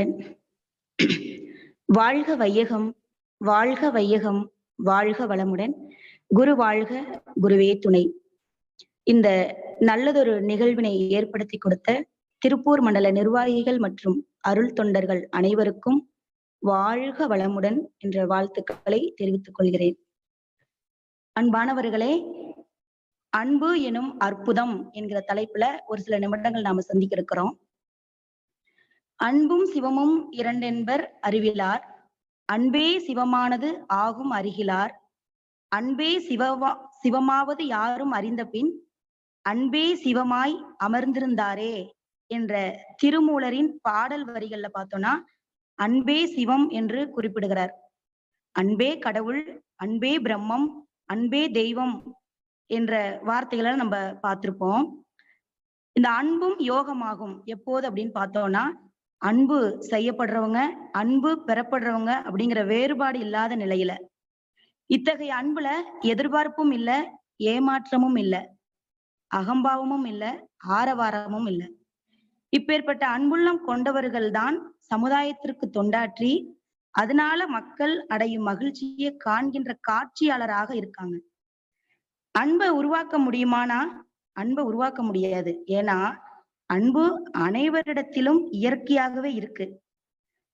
என் வாழ்க வையகம், வாழ்க வையகம், வாழ்க வளமுடன். குரு வாழ்க, குருவே துணை. இந்த நல்லதொரு நிகழ்வினை ஏற்படுத்தி கொடுத்த திருப்பூர் மண்டல நிர்வாகிகள் மற்றும் அருள் தொண்டர்கள் அனைவருக்கும் வாழ்க வளமுடன் என்ற வாழ்த்துக்களை தெரிவித்துக் கொள்கிறேன். அன்பானவர்களே, அன்பு எனும் அற்புதம் என்கிற தலைப்புல ஒரு சில நிமிடங்கள் நாம சந்திக்க இருக்கிறோம். அன்பும் சிவமும் இரண்டென்பர் அறிவிலார், அன்பே சிவமானது ஆகும் அறிகிலார், அன்பே சிவமாவது யாரும் அறிந்த பின், அன்பே சிவமாய் அமர்ந்திருந்தாரே என்ற திருமூலரின் பாடல் வரிகள்ல பார்த்தோம்னா அன்பே சிவம் என்று குறிப்பிடுகிறார். அன்பே கடவுள், அன்பே பிரம்மம், அன்பே தெய்வம் என்ற வார்த்தைகளை நம்ம பார்த்திருப்போம். இந்த அன்பும் யோகமாகும் எப்போது அப்படின்னு பார்த்தோம்னா, அன்பு செய்யப்படுறவங்க, அன்பு பெறப்படுறவங்க அப்படிங்கிற வேறுபாடு இல்லாத நிலையில. இத்தகைய அன்புல எதிர்பார்ப்பும் இல்ல, ஏமாற்றமும் இல்ல, அகம்பாவமும் இல்ல, ஆரவாரமும் இல்ல. இப்பேற்பட்ட அன்புள்ளம் கொண்டவர்கள் தான் சமுதாயத்திற்கு தொண்டாற்றி அதனால மக்கள் அடையும் மகிழ்ச்சியை காண்கின்ற காட்சியாளராக இருக்காங்க. அன்பை உருவாக்க முடியுமானா அன்பை உருவாக்க முடியாது. ஏன்னா அன்பு அனைவரிடத்திலும் இயற்கையாகவே இருக்கு.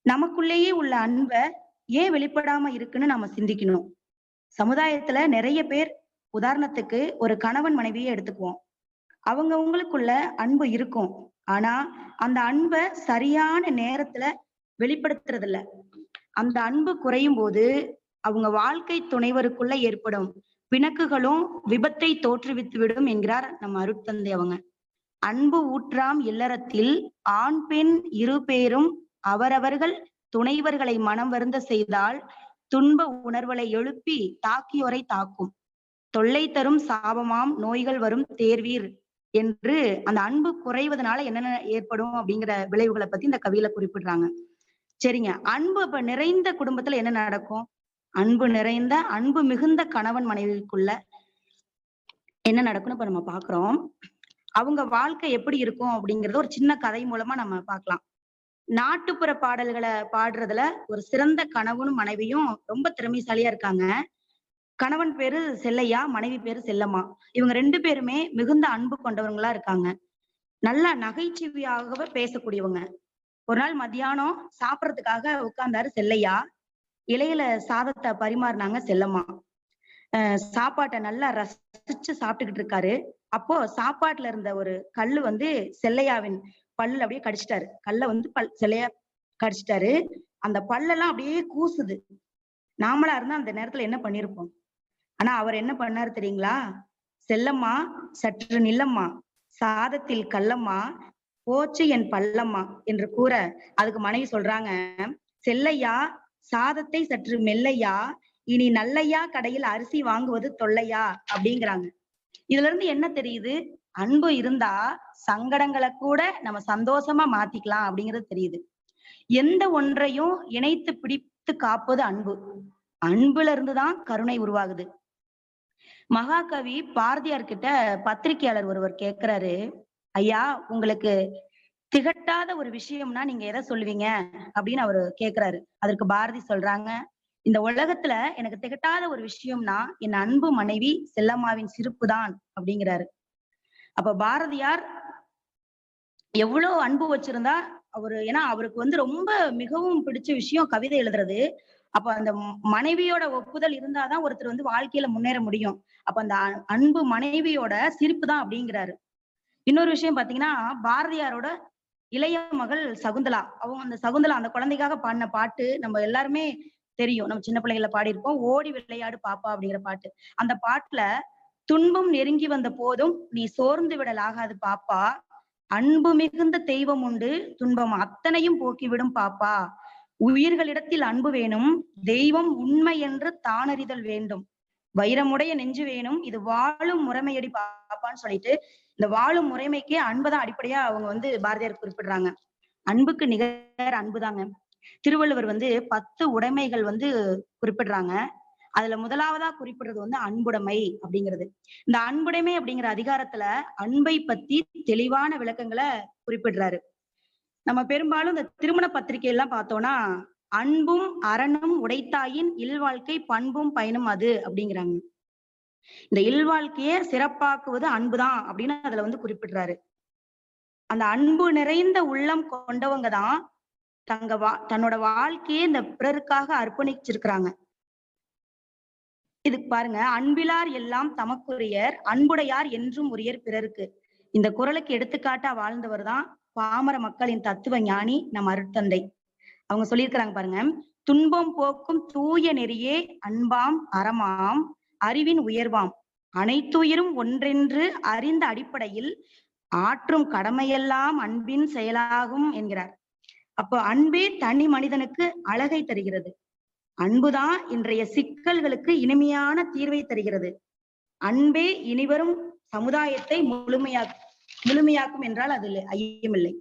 நமக்குள்ளேயே உள்ள அன்பை ஏன் வெளிப்படாம இருக்குன்னு நாம சிந்திக்கணும். சமுதாயத்துல நிறைய பேர், உதாரணத்துக்கு ஒரு கணவன் மனைவியை எடுத்துக்குவோம். அவங்கவுங்களுக்குள்ள அன்பு இருக்கும். ஆனா அந்த அன்பை சரியான நேரத்துல வெளிப்படுத்துறது இல்ல. அந்த அன்பு குறையும் போது அவங்க வாழ்க்கை துணைவருக்குள்ள ஏற்படும் பிணக்குகளும் விபத்தை தோற்றுவித்து விடும் என்கிறார் நம்ம அருட்தந்தை அவங்க. அன்பு ஊற்றாம் இல்லறத்தில் ஆண் பெண் இரு பேரும் அவரவர்கள் துணைவர்களை மனம் வருந்த செய்தால் துன்ப உணர்வுகளை எழுப்பி தாக்கியோரை தாக்கும், தொல்லை தரும் சாபமாம் நோய்கள் வரும் தேர்வீர் என்று அந்த அன்பு குறைவதனால என்னென்ன ஏற்படும் அப்படிங்கிற விளைவுகளை பத்தி இந்த கவியில குறிப்பிடுறாங்க. சரிங்க, அன்பு இப்ப நிறைந்த குடும்பத்துல என்ன நடக்கும்? அன்பு நிறைந்த, அன்பு மிகுந்த கணவன் மனைவிக்குள்ள என்ன நடக்கும்னு இப்ப நம்ம பாக்குறோம். அவங்க வாழ்க்கை எப்படி இருக்கும் அப்படிங்கறத ஒரு சின்ன கதை மூலமா நம்ம பார்க்கலாம். நாட்டுப்புற பாடல்களை பாடுறதுல ஒரு சிறந்த கணவனும் மனைவியும் ரொம்ப திறமைசாலியா இருக்காங்க. கணவன் பேரு செல்லையா, மனைவி பேரு செல்லம்மா. இவங்க ரெண்டு பேருமே மிகுந்த அன்பு கொண்டவங்களா இருக்காங்க. நல்லா நகைச்சுவையாகவே பேசக்கூடியவங்க. ஒரு நாள் மத்தியானம் சாப்பிடறதுக்காக உட்கார்ந்தாரு செல்லையா. இலையில சாதத்தை பரிமாறினாங்க செல்லம்மா. சாப்பாட்டை நல்லா ரசிச்சு சாப்பிட்டுக்கிட்டு இருக்காரு. அப்போ சாப்பாட்டுல இருந்த ஒரு கல்லு வந்து செல்லையாவின் பல்லுல அப்படியே கடிச்சிட்டாரு. கல்ல வந்து செல்லையா கடிச்சிட்டாரு. அந்த பல்லெல்லாம் அப்படியே கூசுது. நாமளா இருந்தா அந்த நேரத்துல என்ன பண்ணிருப்போம்? ஆனா அவர் என்ன பண்ணாரு தெரியுங்களா? செல்லம்மா சற்று நில்லம்மா, சாதத்தில் கல்லம்மா, போச்சு என் பல்லம்மா என்று கூற, அதுக்கு மனைவி சொல்றாங்க, செல்லையா சாதத்தை சற்று மெல்லையா, இனி நல்லையா கடையில் அரிசி வாங்குவது தொல்லையா அப்படிங்கிறாங்க. இதுல இருந்து என்ன தெரியுது? அன்பு இருந்தா சங்கடங்களை கூட நம்ம சந்தோஷமா மாத்திக்கலாம் அப்படிங்கிறது தெரியுது. எந்த ஒன்றையும் இணைத்து பிடித்து காப்பது அன்பு. அன்புல இருந்துதான் கருணை உருவாகுது. மகாகவி பாரதியார் கிட்ட பத்திரிகையாளர் ஒருவர் கேட்கிறாரு, ஐயா உங்களுக்கு திகட்டாத ஒரு விஷயம்னா நீங்க எதை சொல்லுவீங்க அப்படின்னு அவரு கேட்கிறாரு. அதற்கு பாரதி சொல்றாங்க, இந்த உலகத்துல எனக்கு திகட்டாத ஒரு விஷயம்னா என் அன்பு மனைவி செல்லம்மாவின் சிரிப்பு தான் அப்படிங்கிறாரு. அப்ப பாரதியார் எவ்வளவு அன்பு வச்சிருந்தா அவரு, ஏன்னா அவருக்கு வந்து ரொம்ப மிகவும் பிடிச்ச விஷயம் கவிதை எழுதுறது. அப்ப அந்த மனைவியோட ஒப்புதல் இருந்தாதான் ஒருத்தர் வந்து வாழ்க்கையில முன்னேற முடியும். அப்ப அந்த அன்பு மனைவியோட சிரிப்பு தான் அப்படிங்கிறாரு. இன்னொரு விஷயம் பாத்தீங்கன்னா, பாரதியாரோட இளைய மகள் சகுந்தலா, அவங்க அந்த சகுந்தலா அந்த குழந்தைக்காக பாடின பாட்டு நம்ம எல்லாருமே தெரியும். நம்ம சின்ன பிள்ளைகள பாடியிருப்போம். ஓடி விளையாடு பாப்பா அப்படிங்கிற பாட்டு. அந்த பாட்டுல, துன்பம் நெருங்கி வந்த போதும் நீ சோர்ந்து விடலாகாது பாப்பா, அன்பு மிகுந்த தெய்வம் உண்டு, துன்பம் அத்தனையும் போக்கிவிடும் பாப்பா, உயிர்களிடத்தில் அன்பு வேணும், தெய்வம் உண்மை என்று தானறிதல் வேண்டும், வைரமுடைய நெஞ்சு வேணும், இது வாழும் முறைமையடி பாப்பான்னு சொல்லிட்டு இந்த வாழும் முறைமைக்கே அன்புதான் அடிப்படையா அவங்க வந்து பாரதியார் குறிப்பிடுறாங்க. அன்புக்கு நிகர் அன்புதாங்க. திருவள்ளுவர் வந்து 10 உடைமைகள் வந்து குறிப்பிடுறாங்க. அதுல முதலாவதா குறிப்பிடுறது வந்து அன்புடைமை அப்படிங்கிறது. இந்த அன்புடைமை அப்படிங்கிற அதிகாரத்துல அன்பை பத்தி தெளிவான விளக்கங்களை குறிப்பிடுறாரு. நம்ம பெரும்பாலும் இந்த திருமண பத்திரிகை எல்லாம் பார்த்தோம்னா, அன்பும் அறனும் உடைத்தாயின் இல்வாழ்க்கை பண்பும் பயனும் அது அப்படிங்கிறாங்க. இந்த இல்வாழ்க்கைய சிறப்பாக்குவது அன்புதான் அப்படின்னு அதுல வந்து குறிப்பிடுறாரு. அந்த அன்பு நிறைந்த உள்ளம் கொண்டவங்க தான் தன்னோட வாழ்க்கையை இந்த பிறருக்காக அர்ப்பணிச்சிருக்கிறாங்க. இதுக்கு பாருங்க, அன்பிலார் எல்லாம் தமக்குரியர், அன்புடையார் என்றும் உரியர் பிறருக்கு. இந்த குறளுக்கு எடுத்துக்காட்டா வாழ்ந்தவர் தான் பாமர மக்களின் தத்துவ ஞானி நம் அருட்தந்தை. அவங்க சொல்லியிருக்கிறாங்க பாருங்க, துன்பம் போக்கும் தூய நெறியே அன்பாம் அறமாம் அறிவின் உயர்வாம் அனைத்துயிரும் ஒன்றென்று அறிந்த அடிப்படையில் ஆற்றும் கடமையெல்லாம் அன்பின் செயலாகும் என்கிறார். அப்போ அன்பே தனி மனிதனுக்கு அழகை தருகிறது. அன்புதான் இன்றைய சிக்கல்களுக்கு இனிமையான தீர்வை தருகிறது. அன்பே இனிவரும் சமுதாயத்தை முழுமையாக்கும் என்றால் அதில் ஐயமில்லை.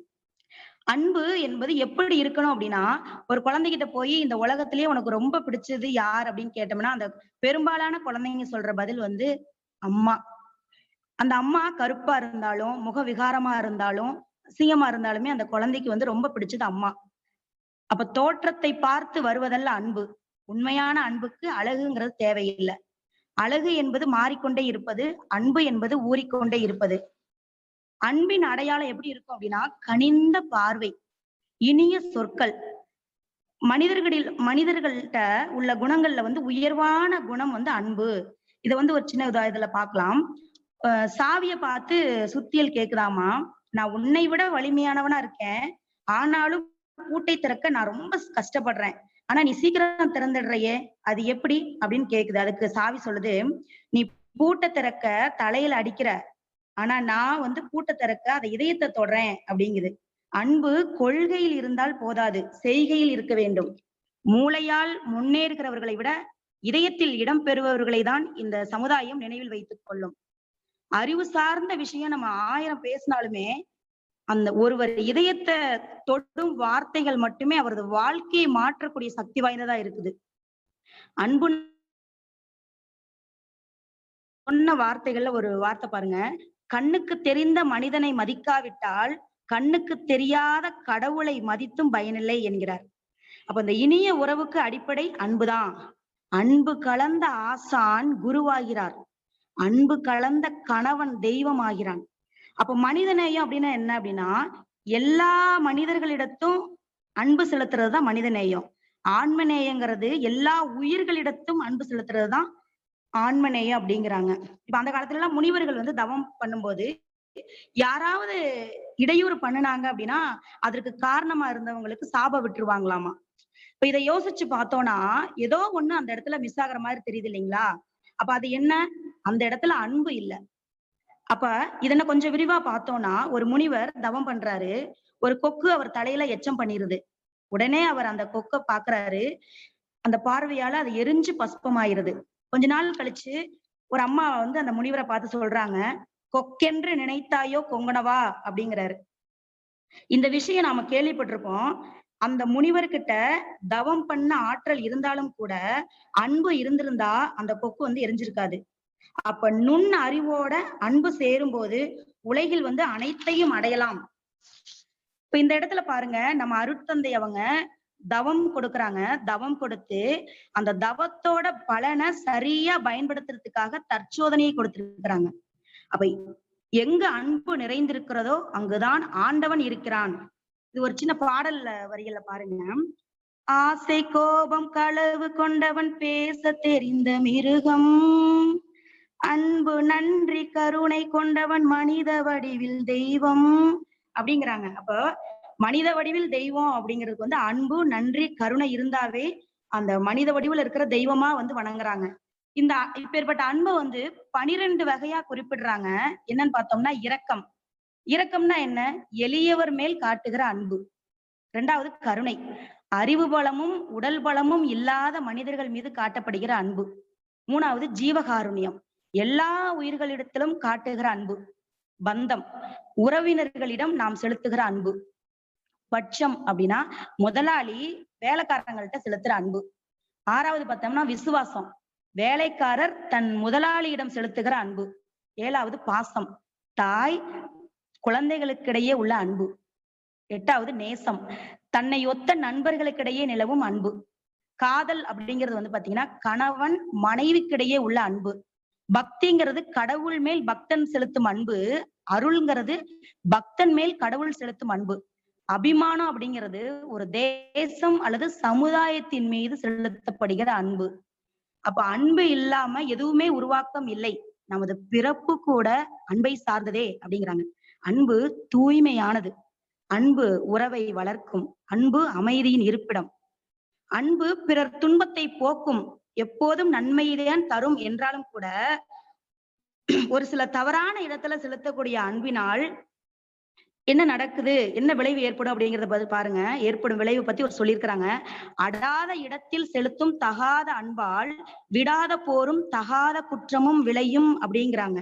அன்பு என்பது எப்படி இருக்கணும் அப்படின்னா, ஒரு குழந்தைகிட்ட போய் இந்த உலகத்திலேயே உனக்கு ரொம்ப பிடிச்சது யார் அப்படின்னு கேட்டோம்னா, அந்த பெரும்பாலான குழந்தைங்க சொல்ற பதில் வந்து அம்மா. அந்த அம்மா கருப்பா இருந்தாலும், முக விகாரமா இருந்தாலும், அசிங்கமா இருந்தாலுமே அந்த குழந்தைக்கு வந்து ரொம்ப பிடிச்சது அம்மா. அப்ப தோற்றத்தை பார்த்து வருவதல்ல அன்பு. உண்மையான அன்புக்கு அழகுங்கிறது தேவையில்லை. அழகு என்பது மாறிக்கொண்டே இருப்பது, அன்பு என்பது ஊறிக்கொண்டே இருப்பது. அன்பின் அடையாளம் எப்படி இருக்கும் அப்படின்னா, கனிந்த பார்வை, இனிய சொற்கள். மனிதர்கள்ட்ட உள்ள குணங்கள்ல வந்து உயர்வான குணம் வந்து அன்பு. இதை வந்து ஒரு சின்ன இதுல பார்க்கலாம். சாவிய பார்த்து சுத்தியல் கேக்குதாமா, நான் உன்னை விட வலிமையானவனா இருக்கேன், ஆனாலும் பூட்டை திறக்க நான் ரொம்ப கஷ்டப்படுறேன், ஆனா நீ சீக்கிரம் திறந்துடுறையே, அது எப்படி அப்படின்னு கேக்குது. அதுக்கு சாவி சொல்லுது, நீ பூட்டை திறக்க தலையில அடிக்கிற, ஆனா நான் வந்து பூட்டை திறக்க அதை இதயத்தை தொடுறேன் அப்படிங்குது. அன்பு கொள்கையில் இருந்தால் போதாது, செய்கையில் இருக்க வேண்டும். மூளையால் முன்னேறுகிறவர்களை விட இதயத்தில் இடம் பெறுபவர்களை தான் இந்த சமுதாயம் நினைவில் வைத்துக் கொள்ளும். அறிவு சார்ந்த விஷயம் நம்ம 1000 பேசினாலுமே அந்த ஒருவர் இதயத்தை தொடும் வார்த்தைகள் மட்டுமே அவரது வாழ்க்கையை மாற்றக்கூடிய சக்தி வாய்ந்ததா இருக்குது. அன்பு சொன்ன வார்த்தைகள்ல ஒரு வார்த்தை பாருங்க, கண்ணுக்கு தெரிந்த மனிதனை மதிக்காவிட்டால் கண்ணுக்கு தெரியாத கடவுளை மதித்தும் பயனில்லை என்கிறார். அப்ப இந்த இனிய உறவுக்கு அடிப்படை அன்புதான். அன்பு கலந்த ஆசான் குருவாகிறார், அன்பு கலந்த கணவன் தெய்வம் ஆகிறான். அப்ப மனிதநேயம் அப்படின்னா என்ன அப்படின்னா, எல்லா மனிதர்களிடத்தும் அன்பு செலுத்துறதுதான் மனிதநேயம். ஆன்மநேயங்கிறது எல்லா உயிர்களிடத்தும் அன்பு செலுத்துறதுதான் ஆன்மநேயம் அப்படிங்கிறாங்க. இப்ப அந்த காலத்துல எல்லாம் முனிவர்கள் வந்து தவம் பண்ணும்போது யாராவது இடையூறு பண்ணுனாங்க அப்படின்னா அதற்கு காரணமா இருந்தவங்களுக்கு சாப விட்டுருவாங்களாமா. இப்ப இதை யோசிச்சு பார்த்தோம்னா ஏதோ ஒண்ணு அந்த இடத்துல மிஸ் ஆகுற மாதிரி தெரியுது இல்லைங்களா? அப்ப அது என்ன? அந்த இடத்துல அன்பு இல்ல. அப்ப இதனை கொஞ்சம் விரிவா பார்த்தோம்னா, ஒரு முனிவர் தவம் பண்றாரு, ஒரு கொக்கு அவர் தலையில எச்சம் பண்ணிருது. உடனே அவர் அந்த கொக்க பாக்குறாரு, அந்த பார்வையால அது எரிஞ்சு பஸ்பமாயிருது. கொஞ்ச நாள் கழிச்சு ஒரு அம்மா வந்து அந்த முனிவரை பார்த்து சொல்றாங்க, கொக்கென்று நினைத்தாயோ கொங்கணவா அப்படிங்கிறாரு. இந்த விஷயம் நாம கேள்விப்பட்டிருப்போம். அந்த முனிவர்கிட்ட தவம் பண்ண ஆற்றல் இருந்தாலும் கூட அன்பு இருந்திருந்தா அந்த கொக்கு வந்து எரிஞ்சிருக்காது. அப்ப நுண் அறிவோட அன்பு சேரும் போது உலகில் வந்து அனைத்தையும் அடையலாம். இப்ப இந்த இடத்துல பாருங்க, நம்ம அருட்தந்தை அவங்க தவம் கொடுக்கறாங்க. தவம் கொடுத்து அந்த தவத்தோட பலனை சரியா பயன்படுத்துறதுக்காக தற்சோதனையை கொடுத்திருக்கிறாங்க. அப்ப எங்க அன்பு நிறைந்திருக்கிறதோ அங்குதான் ஆண்டவன் இருக்கிறான். இது ஒரு சின்ன பாடல்ல வரிகளை பாருங்க. ஆசை கோபம் களவு கொண்டவன் பேச தெரிந்த மிருகம், அன்பு நன்றி கருணை கொண்டவன் மனித வடிவில் தெய்வம் அப்படிங்கிறாங்க. அப்ப மனித வடிவில் தெய்வம் அப்படிங்கிறதுக்கு வந்து அன்பு நன்றி கருணை இருந்தாவே அந்த மனித வடிவில் இருக்கிற தெய்வமா வந்து வணங்குறாங்க. இந்த இப்பேற்பட்ட அன்பை வந்து 12 வகையா குறிப்பிடுறாங்க. என்னன்னு பார்த்தோம்னா, இரக்கம். இரக்கம்னா என்ன? எளியவர் மேல் காட்டுகிற அன்பு. 2வது கருணை, அறிவு பலமும் உடல் பலமும் இல்லாத மனிதர்கள் மீது காட்டப்படுகிற அன்பு. 3வது ஜீவகாருண்யம், எல்லா உயிர்களிடத்திலும் காட்டுகிற அன்பு. பந்தம், உறவினர்களிடம் நாம் செலுத்துகிற அன்பு. பட்சம் அப்படின்னா முதலாளி வேலைக்காரங்கள்ட்ட செலுத்துற அன்பு. 6வது பார்த்தோம்னா விசுவாசம், வேலைக்காரர் தன் முதலாளியிடம் செலுத்துகிற அன்பு. 7வது பாசம், தாய் குழந்தைகளுக்கிடையே உள்ள அன்பு. 8வது நேசம். தன்னை ஒத்த நண்பர்களுக்கிடையே நிலவும் அன்பு. காதல் அப்படிங்கிறது வந்து பாத்தீங்கன்னா கணவன் மனைவிக்கிடையே உள்ள அன்பு. பக்திங்கிறது கடவுள் மேல் பக்தன் செலுத்தும் அன்பு. அருள்ங்கிறது பக்தன் மேல் கடவுள் செலுத்தும் அன்பு. அபிமானம் அப்படிங்கிறது ஒரு தேசம் அல்லது சமுதாயத்தின் மீது செலுத்தப்படுகிற அன்பு. அப்ப அன்பு இல்லாம எதுவுமே உருவாக்கம் இல்லை. நமது பிறப்பு கூட அன்பை சார்ந்ததே அப்படிங்கிறாங்க. அன்பு தூய்மையானது. அன்பு உறவை வளர்க்கும். அன்பு அமைதியின் இருப்பிடம். அன்பு பிறர் துன்பத்தை போக்கும். எப்போதும் நன்மையைதான் தரும் என்றாலும் கூட ஒரு சில தவறான இடத்துல செலுத்தக்கூடிய அன்பினால் என்ன நடக்குது, என்ன விளைவு ஏற்படும் அப்படிங்கிறத பாருங்க. ஏற்படும் விளைவு பத்தி ஒரு சொல்லியிருக்கிறாங்க. அடாத இடத்தில் செலுத்தும் தகாத அன்பால் விடாத போரும் தகாத குற்றமும் விளையும் அப்படிங்கிறாங்க.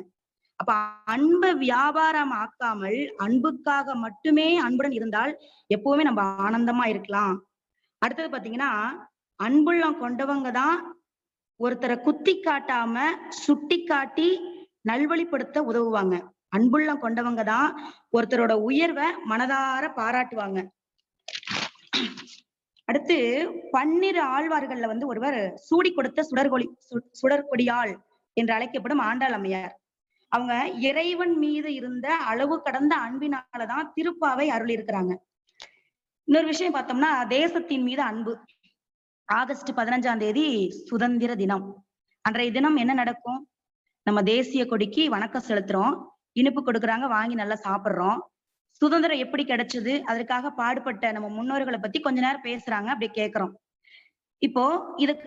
அப்ப அன்பை வியாபாரம் ஆக்காமல் அன்புக்காக மட்டுமே அன்புடன் இருந்தால் எப்பவுமே நம்ம ஆனந்தமா இருக்கலாம். அடுத்தது பாத்தீங்கன்னா, அன்புள்ளம் கொண்டவங்க தான் ஒருத்தரை குத்தி காட்டாம சுட்டி காட்டி நல்வழிப்படுத்த உதவுவாங்க. அன்புள்ளம் கொண்டவங்க தான் ஒருத்தரோட உயர்வை மனதார பாராட்டுவாங்க. அடுத்து 12 ஆழ்வார்கள்ல வந்து ஒருவர் சூடி கொடுத்த சுடற்கொடியாள் என்று அழைக்கப்படும் ஆண்டாள் அம்மையார். அவங்க இறைவன் மீது இருந்த அளவு கடந்த அன்பினாலதான் திருப்பாவை அருள் இருக்கிறாங்க. இன்னொரு விஷயம் பார்த்தோம்னா, தேசத்தின் மீது அன்பு. ஆகஸ்ட் 15ஆம் தேதி சுதந்திர தினம். அன்றைய தினம் என்ன நடக்கும்? நம்ம தேசிய கொடிக்கு வணக்கம் செலுத்துறோம். இனிப்பு கொடுக்குறாங்க, வாங்கி நல்லா சாப்பிடுறோம். சுதந்திரம் எப்படி கிடைச்சது, அதற்காக பாடுபட்ட நம்ம முன்னோர்களை பத்தி கொஞ்ச நேரம் பேசுறாங்க, அப்படி கேட்கிறோம். இப்போ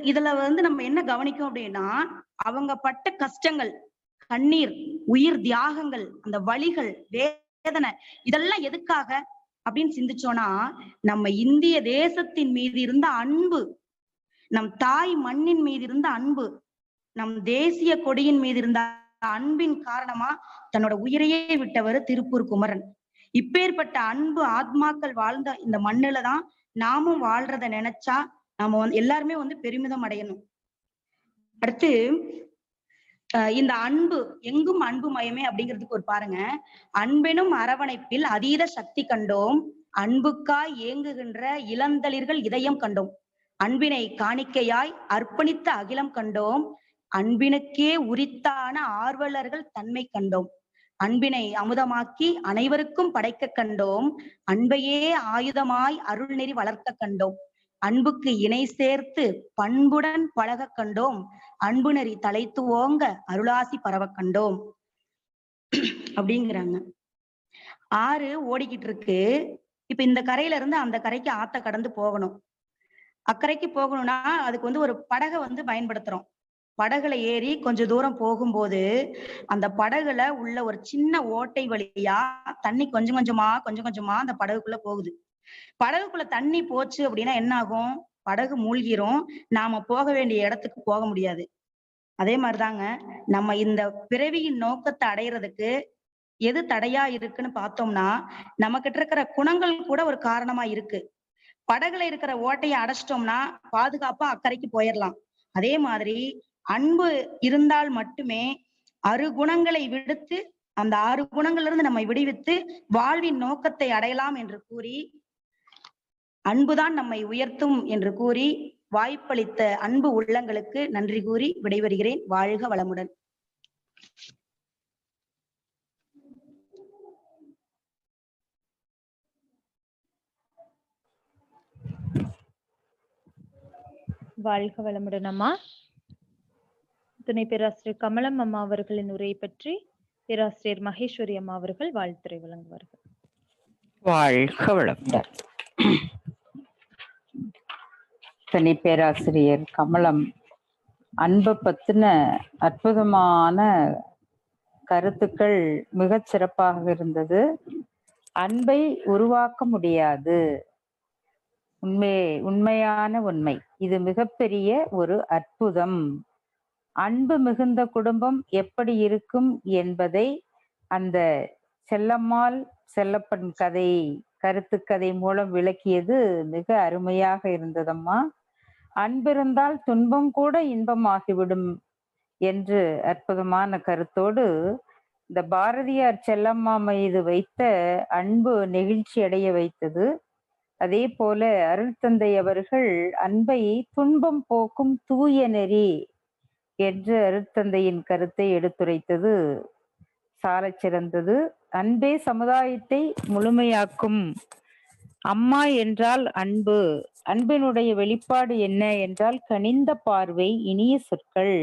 இதுல வந்து நம்ம என்ன கவனிக்கும் அப்படின்னா, அவங்க பட்ட கஷ்டங்கள், கண்ணீர், உயிர் தியாகங்கள், அந்த வலிகள், வேதனை, இதெல்லாம் எதுக்காக அப்படின்னு சிந்திச்சோம்னா, நம்ம இந்திய தேசத்தின் மீது இருந்த அன்பு, நம் தாய் மண்ணின் மீது இருந்த அன்பு, நம் தேசிய கொடியின் மீது இருந்த அன்பின் காரணமா தன்னோட உயிரையே விட்டவர் திருப்பூர் குமரன். இப்பேற்பட்ட அன்பு ஆத்மாக்கள் வாழ்ந்த இந்த மண்ணுல தான் நாமும் வாழ்றத நினைச்சா நாம எல்லாருமே வந்து பெருமிதம் அடையணும். அடுத்து இந்த அன்பு எங்கும் அன்பு மயமே அப்படிங்கிறதுக்கு ஒரு பாருங்க. அன்பெனும் அரவணைப்பில் அதீத சக்தி கண்டோம், அன்புக்காய் ஏங்குகின்ற இளந்தளிர்கள் இதயம் கண்டோம், அன்பினை காணிக்கையாய் அர்ப்பணித்த அகிலம் கண்டோம், அன்பினுக்கே உரித்தான ஆர்வலர்கள் தன்மை கண்டோம், அன்பினை அமுதமாக்கி அனைவருக்கும் படைக்க கண்டோம், அன்பையே ஆயுதமாய் அருள் நெறி வளர்க்க கண்டோம், அன்புக்கு இணை சேர்த்து பண்புடன் பழக கண்டோம், அன்பு நெறி தலைத்து ஓங்க அருளாசி பரவ கண்டோம் அப்படிங்கிறாங்க. ஆறு ஓடிக்கிட்டு இருக்கு. இப்ப இந்த கரையில இருந்து அந்த கரைக்கு ஆத்த கடந்து போகணும். அக்கறைக்கு போகணும்னா அதுக்கு வந்து ஒரு படகை வந்து பயன்படுத்துறோம். படகுல ஏறி கொஞ்ச தூரம் போகும்போது அந்த படகுல உள்ள ஒரு சின்ன ஓட்டை வழியா தண்ணி கொஞ்சம் கொஞ்சமா அந்த படகுக்குள்ள போகுது. படகுக்குள்ள தண்ணி போச்சு அப்படின்னா என்ன ஆகும்? படகு மூழ்கிரும். நாம போக வேண்டிய இடத்துக்கு போக முடியாது. அதே மாதிரிதாங்க, நம்ம இந்த பிறவியின் நோக்கத்தை அடையிறதுக்கு எது தடையா இருக்குன்னு பார்த்தோம்னா, நம்ம கிட்ட இருக்கிற குணங்கள் கூட ஒரு காரணமா இருக்கு. படகுல இருக்கிற ஓட்டையை அடைச்சிட்டோம்னா பாதுகாப்பா அக்கறைக்கு போயிடலாம். அதே மாதிரி அன்பு இருந்தால் மட்டுமே 6 குணங்களை விடுத்து அந்த 6 குணங்கள்ல இருந்து நம்மை விடுவித்து வாழ்வின் நோக்கத்தை அடையலாம் என்று கூறி, அன்புதான் நம்மை உயர்த்தும் என்று கூறி, வாய்ப்பளித்த அன்பு உள்ளங்களுக்கு நன்றி கூறி விடைபெறுகிறேன். வாழ்க வளமுடன். வாழ்க வளமுடன் அம்மா. துணை பேராசிரியர் கமலம் அம்மா அவர்களின் உரையை பற்றி பேராசிரியர் மகேஸ்வரி அம்மா அவர்கள் வாழ்த்துரை வழங்குவார்கள். வாழ்க வளமுடன். துணை பேராசிரியர் கமலம் அன்பை பத்தின அற்புதமான கருத்துக்கள் மிகச் சிறப்பாக இருந்தது. அன்பை உருவாக்க முடியாது, உண்மையான உண்மை. இது மிகப்பெரிய ஒரு அற்புதம். அன்பு மிகுந்த குடும்பம் எப்படி இருக்கும் என்பதை அந்த செல்லம்மாள் செல்லப்பன் கதை, கருத்துக்கதை மூலம் விளக்கியது மிக அருமையாக இருந்ததம்மா. அன்பிருந்தால் துன்பம் கூட இன்பமாகிவிடும் என்று அற்புதமான கருத்தோடு இந்த பாரதியார் செல்லம்மா மீது வைத்த அன்பு நெகிழ்ச்சி அடைய வைத்தது. அதே போல அருள் தந்தை அவர்கள் அன்பை துன்பம் போக்கும் தூய நெறி என்று அருட்தந்தையின் கருத்தை எடுத்துரைத்தது சாலச் சிறந்தது. அன்பே சமுதாயத்தை முழுமையாக்கும். அம்மா என்றால் அன்பு. அன்பினுடைய வெளிப்பாடு என்ன என்றால் கனிந்த பார்வை, இனிய சொற்கள்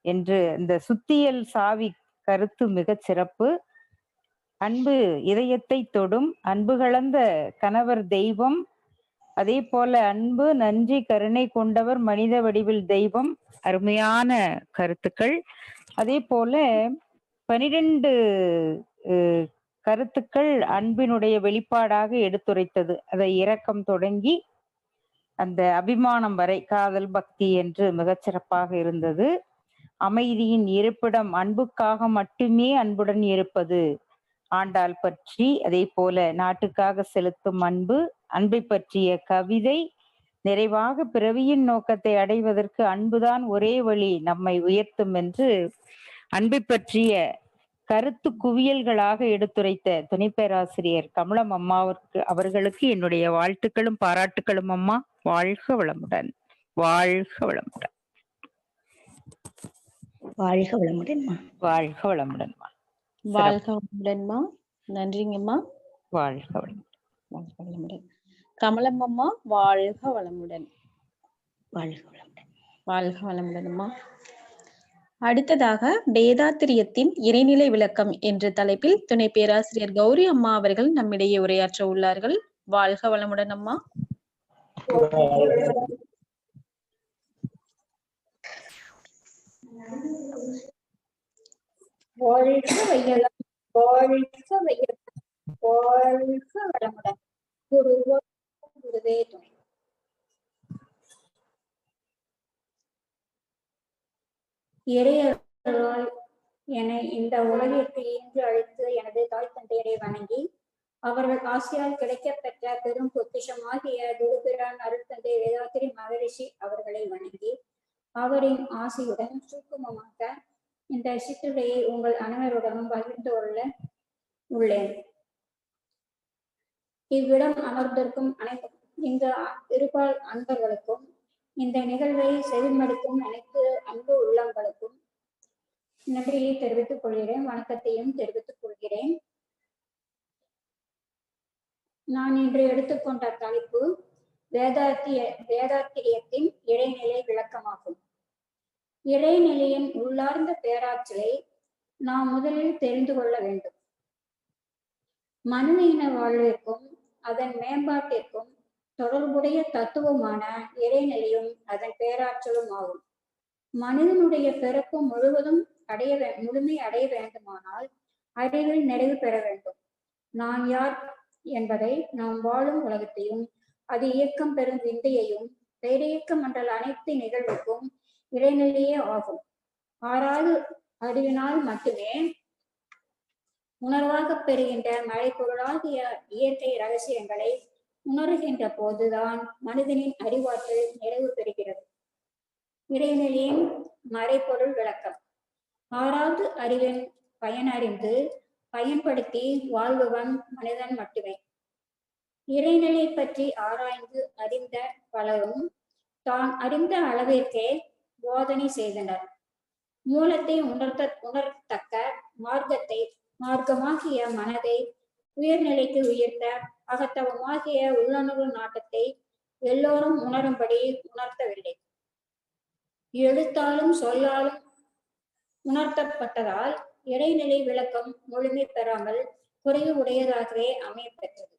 என்று இந்த சுத்தியல் சாவி கருத்து மிகச் சிறப்பு. அன்பு இதயத்தை தொடும். அன்பு கலந்த கணவர் தெய்வம். அதே போல அன்பு, நன்றி, கருணை கொண்டவர் மனித வடிவில் தெய்வம். அருமையான கருத்துக்கள். அதே போல 12 கருத்துக்கள் அன்பினுடைய வெளிப்பாடாக எடுத்துரைத்தது. அதை இரக்கம் தொடங்கி அந்த அபிமானம் வரை காதல், பக்தி என்று மிகச்சிறப்பாக இருந்தது. அமைதியின் இருப்பிடம், அன்புக்காக மட்டுமே அன்புடன் இருப்பது. ஆண்டாள் பற்றி, அதே போல நாட்டுக்காக செலுத்தும் அன்பு, அன்பை பற்றிய கவிதை, நிறைவாக பிறவியின் நோக்கத்தை அடைவதற்கு அன்புதான் ஒரே வழி நம்மை உயர்த்தும் என்று அன்பை பற்றிய கருத்து குவியல்களாக எடுத்துரைத்த துணை பேராசிரியர் கமலம் அம்மா அவர்களுக்கு என்னுடைய வாழ்த்துக்களும் பாராட்டுக்களும். அம்மா வாழ்க வளமுடன். வாழ்க வளமுடன். வாழ்க வளமுடன்மா. வாழ்க வளமுடன்மா. வாழ்க வளமுடன்மா. நன்றிங்கம்மா. வாழ்க வளமுடன். வாழ்க வளமுடன். கமலம் அம்மா வாழ்க வளமுடன். வாழ்க வளமுடன். வாழ்க வளமுடன்மா. அடுத்ததாக வேதாத்திரியத்தின் இறைநிலை விளக்கம் என்ற தலைப்பில் துணை பேராசிரியர் கௌரி அம்மா அவர்கள் நம்மிடையே உரையாற்ற உள்ளார்கள். வாழ்க வளமுடன் அம்மா. வாழ்க வையகம், வாழ்க வையகம், வாழ்க வளமுடன். குருவே துணை. இறையர்களால் என்னை இந்த உலகிற்கு ஈன்று அழைத்து எனது தாய் தந்தையரை வணங்கி அவர்கள் ஆசையால் கிடைக்கப்பெற்ற பெரும் பொக்கிஷமாகிய குருபிரான் அருட்தந்தை வேதாத்திரி மகரிஷி அவர்களை வணங்கி அவரின் ஆசையுடன் சுருக்கமாக இந்த சிற்றுரையை உங்கள் அனைவருடனும் பகிர்ந்து கொள்ள உள்ளேன். இவ்விடம் அமர்ந்திருக்கும் இந்த இருபால் அன்பர்களுக்கும் இந்த நிகழ்வை செவிமடுக்கும் அனைத்து அன்பு உள்ளங்களுக்கும் நன்றியை தெரிவித்துக் கொள்கிறேன், வணக்கத்தையும் தெரிவித்துக் கொள்கிறேன். நான் இன்று எடுத்துக்கொண்ட தலைப்பு வேதாத்திரியத்தின் இறைநிலை விளக்கமாகும். இறைநிலையின் உள்ளார்ந்த பேராற்றலை நாம் முதலில் தெரிந்து கொள்ள வேண்டும். மனித இன வாழ்விற்கும் அதன் மேம்பாட்டிற்கும் தொடர்புடைய தத்துவமான இறைநிலையும் அதன் பேராற்றலும் ஆகும். மனிதனுடைய பிறப்பு முழுவதும் முழுமை அடைய வேண்டுமானால் அறிவில் நிறைவு பெற வேண்டும். நான் யார் என்பதை நாம் வாழும் உலகத்தையும் அது இயக்கம் பெறும் விந்தையையும் பேரியக்க மண்டல அனைத்து நிகழ்வுக்கும் இறைநிலையே ஆகும். ஆறாவது அறிவினால் மட்டுமே உணர்வாக பெறுகின்ற மறைப்பொருளாகிய இயற்கை ரகசியங்களை உணர்கின்ற போதுதான் மனிதனின் அறிவாற்றல் நிறைவு பெறுகிறது. இறைநிலையின் மறைப்பொருள் விளக்கம். ஆறாவது அறிவின் பயனறிந்து பயன்படுத்தி வாழ்பவன் மனிதன் மட்டுமே. இறைநிலை பற்றி ஆராய்ந்து அறிந்த பலரும் தான் அறிந்த அளவிற்கே போதனை செய்தனர். மூலத்தை உணர்த்தக்க மார்க்கமாகிய மனதை உயர்நிலைக்கு உயர்த்த அகத்தவமாகிய உள்ளுணர்வு நாட்டத்தை எல்லோரும் உணரும்படி உணர்த்தவில்லை. எழுத்தாலும் சொல்லாலும் உணர்த்தப்பட்டதால் இறைநிலை விளக்கம் முழுமை பெறாமல் குறைவு உடையதாகவே அமையப்பெற்றது.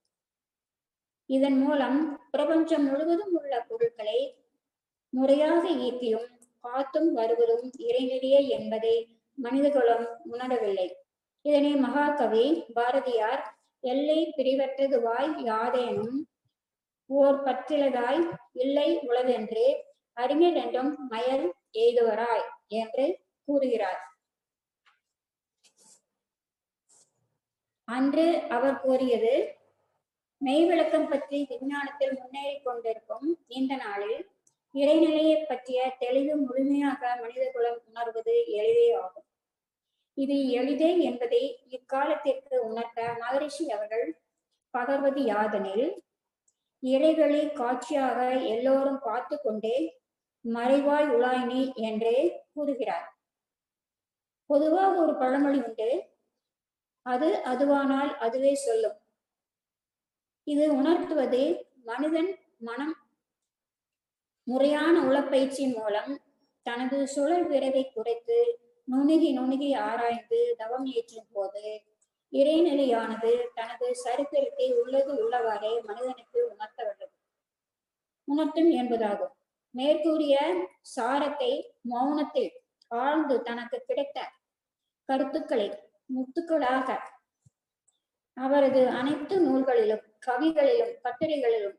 இதன் மூலம் பிரபஞ்சம் முழுவதும் உள்ள பொருட்களை முறையாக இயக்கியும் காத்தும் வருவதும் இறைநிலையே என்பதை மனிதகுலம் உணரவில்லை. இதனை மகாகவி பாரதியார் எல்லை பிரிவற்றதுவாய் யாதேனும் ஓர் பற்றிலதாய் இல்லை உளதென்று அறிஞர் என்றும் மயல் எய்துவராய் என்று கூறுகிறார். அன்று அவர் கூறியது மெய்விளக்கம் பற்றி விஞ்ஞானத்தில் முன்னேறி கொண்டிருக்கும் இந்த நாளில் இறைநிலையை பற்றிய தெளிவு முழுமையாக மனித குலம் உணர்வது எளிதே ஆகும். இது எளிதே என்பதை இக்காலத்திற்கு உணர்த்த மகரிஷி அவர்கள் பகர்வது யாதெனில், இறைவழி காட்சியாக எல்லோரும் பார்த்து கொண்டே மறைவாய் உலாய்னி என்றே கூறுகிறார். பொதுவாக ஒரு பழமொழி உண்டு, அது அதுவானால் அதுவே சொல்லும். இது உணர்த்துவது மனிதன் மனம் முறையான உளப்பயிற்சியின் மூலம் தனது சுழல் விரைவை குறைத்து நுணுகி ஆராய்ந்து தவம் ஏற்றும் போது இறைநிலையானது தனது சரித்திரத்தை உள்ளது உள்ளவாறே மனிதனுக்கு உணர்த்தும் என்பதாகும். மேற்கூறிய சாரத்தை மௌனத்தில் ஆழ்ந்து தனக்கு கிடைத்த கருத்துக்களை முத்துக்களாக அவரது அனைத்து நூல்களிலும் கவிகளிலும் கட்டுரைகளிலும்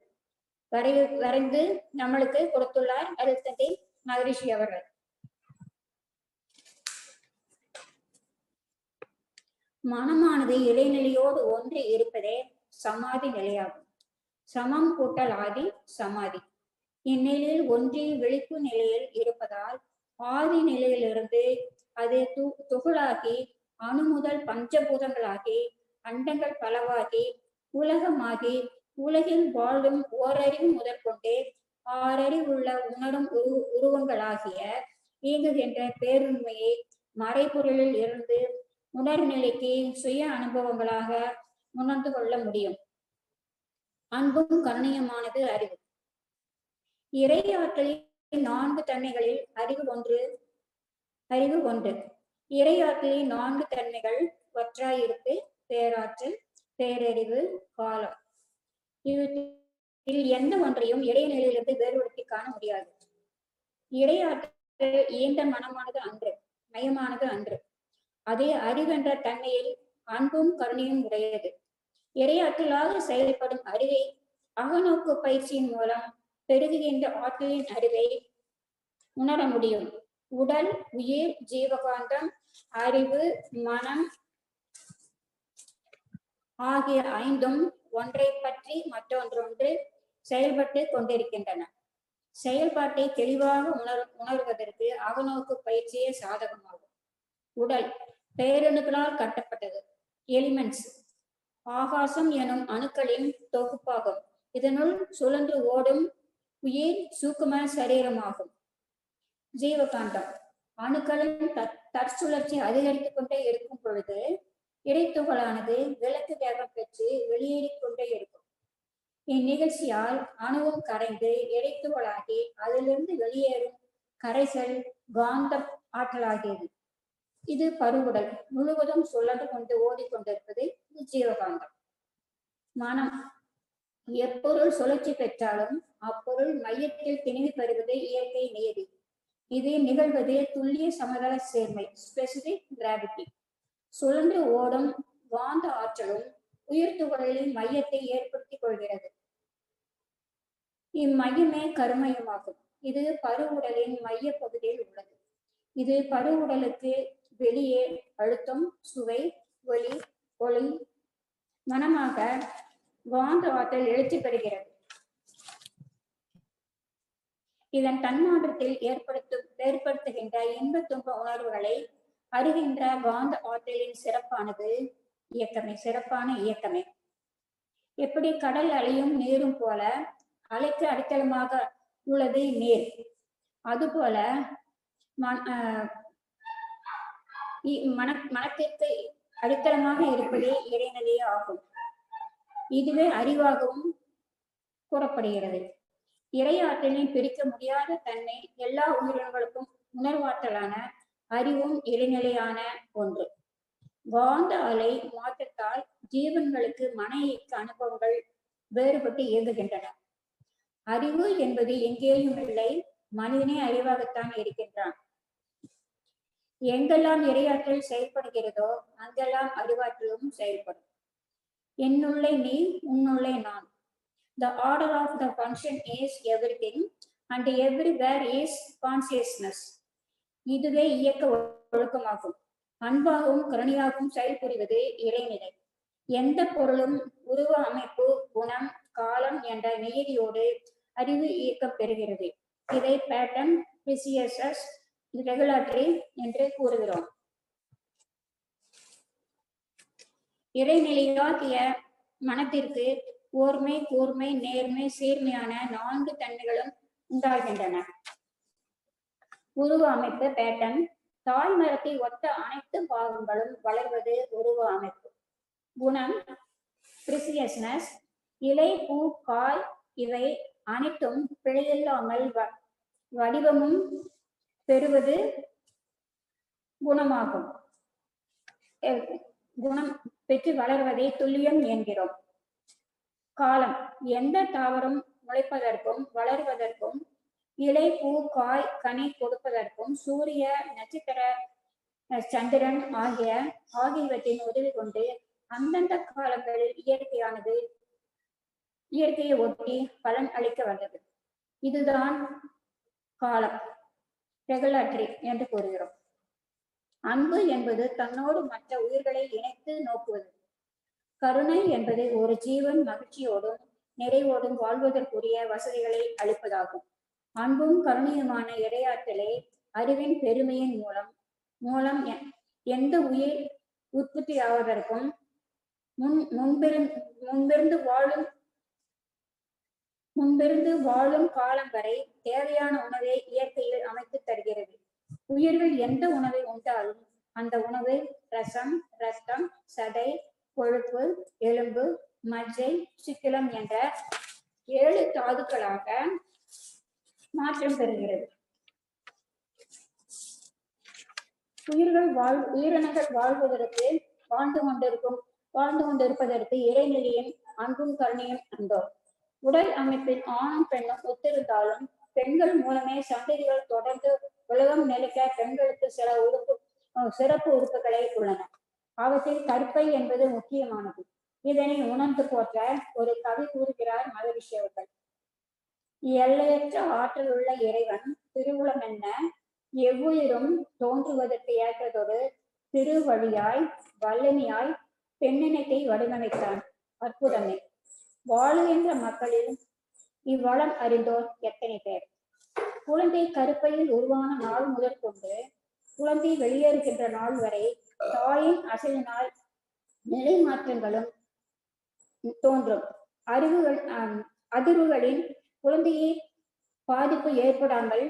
வரைந்து நம்மளுக்கு கொடுத்துள்ளார் அருள் தந்தை மகரிஷி அவர்கள். மனமானது இறைநிலையோடு ஒன்றி இருப்பதே சமாதி நிலையாகும். சமம் கூட்டல் ஆதி சமாதி. இந்நிலையில் ஒன்றி விழிப்பு நிலையில் இருப்பதால் ஆதி நிலையிலிருந்து அது துகளாகி அணு முதல் பஞ்சபூதங்களாகி அண்டங்கள் பலவாகி உலகமாகி உலகில் வாழும் ஓரறிவு முதற்கொண்டே ஆறறிவுள்ள உணரும் உருவங்களாகிய இயங்குகின்ற பேருண்மையை மறைபொருளில் இருந்து உணர்நிலைக்கு சுய அனுபவங்களாக உணர்ந்து கொள்ள முடியும். அன்பும் கருணையுமானது அறிவு. இறை ஆற்றலின் 4 தன்மைகளில் அறிவு ஒன்று. இறை ஆற்றலின் 4 தன்மைகள் ஒற்றாயிருப்பு, பேராற்றல், பேரறிவு, காலம். இவற்றில் எந்த ஒன்றையும் இறைநிலையிலிருந்து வேறுபடுத்தி காண முடியாது. இறை ஆற்றல் இயந்த மனமானது அன்று, மயமானது அன்று. அதே அறிவென்ற தன்மையில் அன்பும் கருணையும் உடையது. இறையாற்றலாக செயல்படும் அறிவை அகநோக்கு பயிற்சியின் மூலம் பெருகுகின்ற ஆற்றலின் அறிவை உணர முடியும். உடல், உயிர், ஜீவகாந்தம், அறிவு, மனம் ஆகிய 5ம் ஒன்றை பற்றி மற்றொன்று செயல்பட்டு கொண்டிருக்கின்றன. செயல்பாட்டை தெளிவாக உணர்வதற்கு அகநோக்கு பயிற்சியே சாதகமாகும். உடல் பேரணுக்களால் கட்டப்பட்டது. எலிமெண்ட்ஸ் ஆகாசம் எனும் அணுக்களின் தொகுப்பாகும். இதனுள் சுழன்று ஓடும் உயிர் சூக்கும சரீரமாகும். ஜீவகாண்டம் அணுக்களின் தற்சுழற்சி அதிகரித்துக் கொண்டே இருக்கும் பொழுது இறைத்துகளானது விளக்கு வேகம் பெற்று வெளியேறிக் கொண்டே இருக்கும். இந்நிகழ்ச்சியால் அணுவும் கரைந்து இறைத்துகளாகி அதிலிருந்து வெளியேறும் கரைசல் காந்த ஆற்றலாகியது. இது பருவுடல் முழுவதும் சுழன்று கொண்டு ஓடிக்கொண்டிருப்பது ஜீவகாந்தம். மனம் எப்பொருள் சுழற்சி பெற்றாலும் அப்பொருள் மையத்தில் திணிவு பெறுவது இயற்கை நியதி. இது நிகழ்வது துல்லிய சமதள சேர்மை, ஸ்பெசிபிக் கிராவிட்டி. சுழன்று ஓடும் காந்த ஆற்றலும் உயிர் துகளின் மையத்தை ஏற்படுத்திக் கொள்கிறது. இம்மையமே கருமையமாகும். இது பருவுடலின் மைய பகுதியில் உள்ளது. இது பருவுடலுக்கு வெளியே அழுத்தம், சுவை, ஒளி, ஒளி மனமாக காந்த ஆற்றல் எழுச்சி பெறுகிறது. இதன் தன்மாற்றத்தில் ஏற்படுத்துகின்ற இன்ப துன்ப உணர்வுகளை அறிகின்ற காந்த ஆற்றலின் சிறப்பான இயக்கமே. எப்படி கடல் அலையும் நீரும் போல அலைக்கு அடித்தளமாக உள்ளது நீர், அதுபோல மனத்திற்கு அடித்தளமாக இருப்பதே இறைநிலையே ஆகும். இதுவே அறிவாகவும் கூறப்படுகிறது. இறை ஆற்றலின் பிரிக்க முடியாத தன்மை எல்லா உயிரினங்களுக்கும் உணர்வாற்றலான அறிவும் இறைநிலையான ஒன்று. காந்த அலை மாற்றத்தால் ஜீவன்களுக்கு மன இயக்க அனுபவங்கள் வேறுபட்டு இயங்குகின்றன. அறிவு என்பது எங்கேயும் இல்லை, மனிதனே அறிவாகத்தான் இருக்கின்றான். எங்கெல்லாம் இறையாற்றல் செயல்படுகிறதோ அங்கெல்லாம் அறிவாற்றலும் செயல்படும். என்னுள்ளே நீ, உன்னுள்ளே நான். The order of the function is everything and everywhere is consciousness. இதுவே இயக்க ஒழுக்கமாகும். அன்பாகவும் கருணையாகவும் செயல்புரிவது இறைநிலை. எந்த பொருளும் உருவ அமைப்பு, குணம், காலம் என்ற நியதியோடு அறிவு இயக்கம் பெறுகிறது. இதை பேட்டர்ன், பிரிசியஸ், ரெகுலேட்டரி என்று கூறுகிறோம். இறைநிலையாகிய மனத்திற்கு ஓர்மை, கூர்மை, நேர்மை, சீர்மையான 4 தன்மைகளும் உண்டாகின்றன. உருவ அமைப்பு பேட்டன். தாய் மரத்தை ஒத்த அனைத்து பாகங்களும் வளர்வது உருவ அமைப்பு. குணம் பிரிசியஸ்னஸ். இலை, பூ, காய் இவை அனைத்தும் பிழையில்லாமல் வடிவமும் பெறுவது குணமாகும். குணம் பெற்று வளர்வதை துல்லியம் என்கிறோம். காலம் எந்த தாவரம் முளைப்பதற்கும் வளர்வதற்கும் இலை, பூ, காய், கனி கொடுப்பதற்கும் சூரிய, நட்சத்திர, சந்திரன் ஆகியவற்றின் உதவி கொண்டு அந்தந்த காலங்களில் இயற்கையை ஒட்டி பலன் அளிக்க வந்தது. இதுதான் காலம், ரெகுலேட்டரி என்று கூறுகிறோம். அன்பு என்பது தன்னோடு மற்ற உயிர்களை இணைத்து நோக்குவது. கருணை என்பது ஒரு ஜீவன் மகிழ்ச்சியோடும் நிறைவோடும் வாழ்வதற்குரிய வசதிகளை அளிப்பதாகும். அன்பும் கருணையுமான இரையாற்றலே அறிவின் பெருமையின் மூலம் எந்த உயிர் உற்பத்தியாவதற்கும் முன்பிருந்து வாழும் காலம் வரை தேவையான உணவை இயற்கையில் அமைத்து தருகிறது. உயிர்கள் எந்த உணவை உண்டாலும் அந்த உணவு ரசம், ரத்தம், சதை, கொழுப்பு, எலும்பு, மஜ்ஜை, சிக்கிலம் என்ற 7 தாதுக்களாக மாற்றம் பெறுகிறது. உயிரினங்கள் வாழ்ந்து கொண்டிருப்பதற்கு இறைநிலையின் அன்பும் கருணையும் அந்தோ. உடல் அமைப்பில் ஆணும் பெண்ணும் ஒத்திருந்தாலும் பெண்கள் மூலமே சந்ததிகள் தொடர்ந்து உலகம் நிலைக்க பெண்களுக்கு சிறப்பு உறுப்புகளை உள்ளன. அவற்றில் கருப்பை என்பது முக்கியமானது. இதனை உணர்ந்து போற்ற ஒரு கவி கூறுகிறார் மகரிஷி அவர்கள். எல்லையற்ற ஆற்றல் உள்ள இறைவன் திருவுளம் என்ன எவ்வுயிரும் தோன்றுவதற்கு ஏற்றதொரு திருவழியாய் வல்லமையாய் பெண்ணினத்தை வடிவமைத்தான். அற்புதமே. வாழுகின்ற மக்களில் இவ்வளம் அறிந்தோர் எத்தனை பேர்? குழந்தை கருப்பையில் உருவான நாள் முதல் கொண்டு குழந்தை வெளியேறுகின்ற நாள் வரை தாயின் அசைவினால் நிலை மாற்றங்களும் தோன்றும். அதிர்வுகளின் குழந்தையை பாதிப்பு ஏற்படாமல்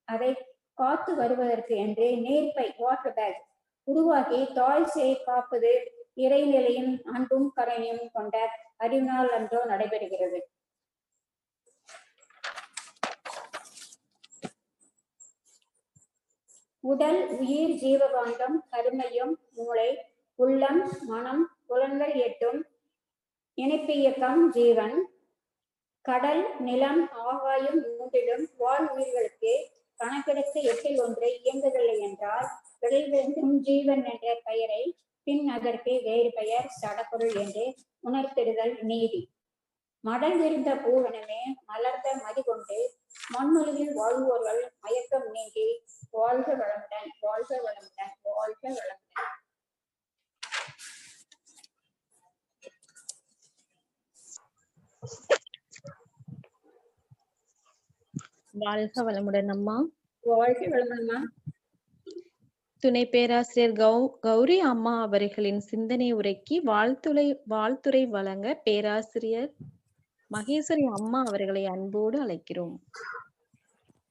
அதை காத்து வருவதற்கு என்று நேர்பை வாட்டர் பேக் உருவாக்கி தாய் சேய் காப்பது இறைநிலையும் அன்பும் கருணையும் கொண்ட அறிவினால் அன்றோ நடைபெறுகிறது. உடல், உயிர், ஜீவகாந்தம், கருமையும், மூளை, உள்ளம், மனம், புலன்கள் 8 இணைப்பியக்கம் ஜீவன். கடல், நிலம், ஆகாயம் 3லும் வாழ் உயிர்களுக்கு கணக்கெடுக்க 8ல் 1 இயங்குவதில்லை என்றால் விளைவெழுந்தும் ஜீவன் என்ற பெயரை பின் அதற்கு வேறு பெயர் சடப்பொருள் என்று உணர்த்திடுதல் நீதி. மடல் விரிந்த பூவனமே மலர்ந்த மதி கொண்டு மண்ணுலகில் வாழ்வோர்கள் மயக்கம் நீங்கி வாழ்க வளமுடன், வாழ்க வளமுடன், வாழ்க வளமுடன். வாழ்க வளமுடன் அம்மா. வாழ்க வளமுடன்மா. துணை பேராசிரியர் கௌரி அம்மா அவர்களின் சிந்தனை உரைக்கு வாழ்த்துரை வழங்க பேராசிரியர் மகேஸ்வரி அம்மா அவர்களை அன்போடு அழைக்கிறோம்.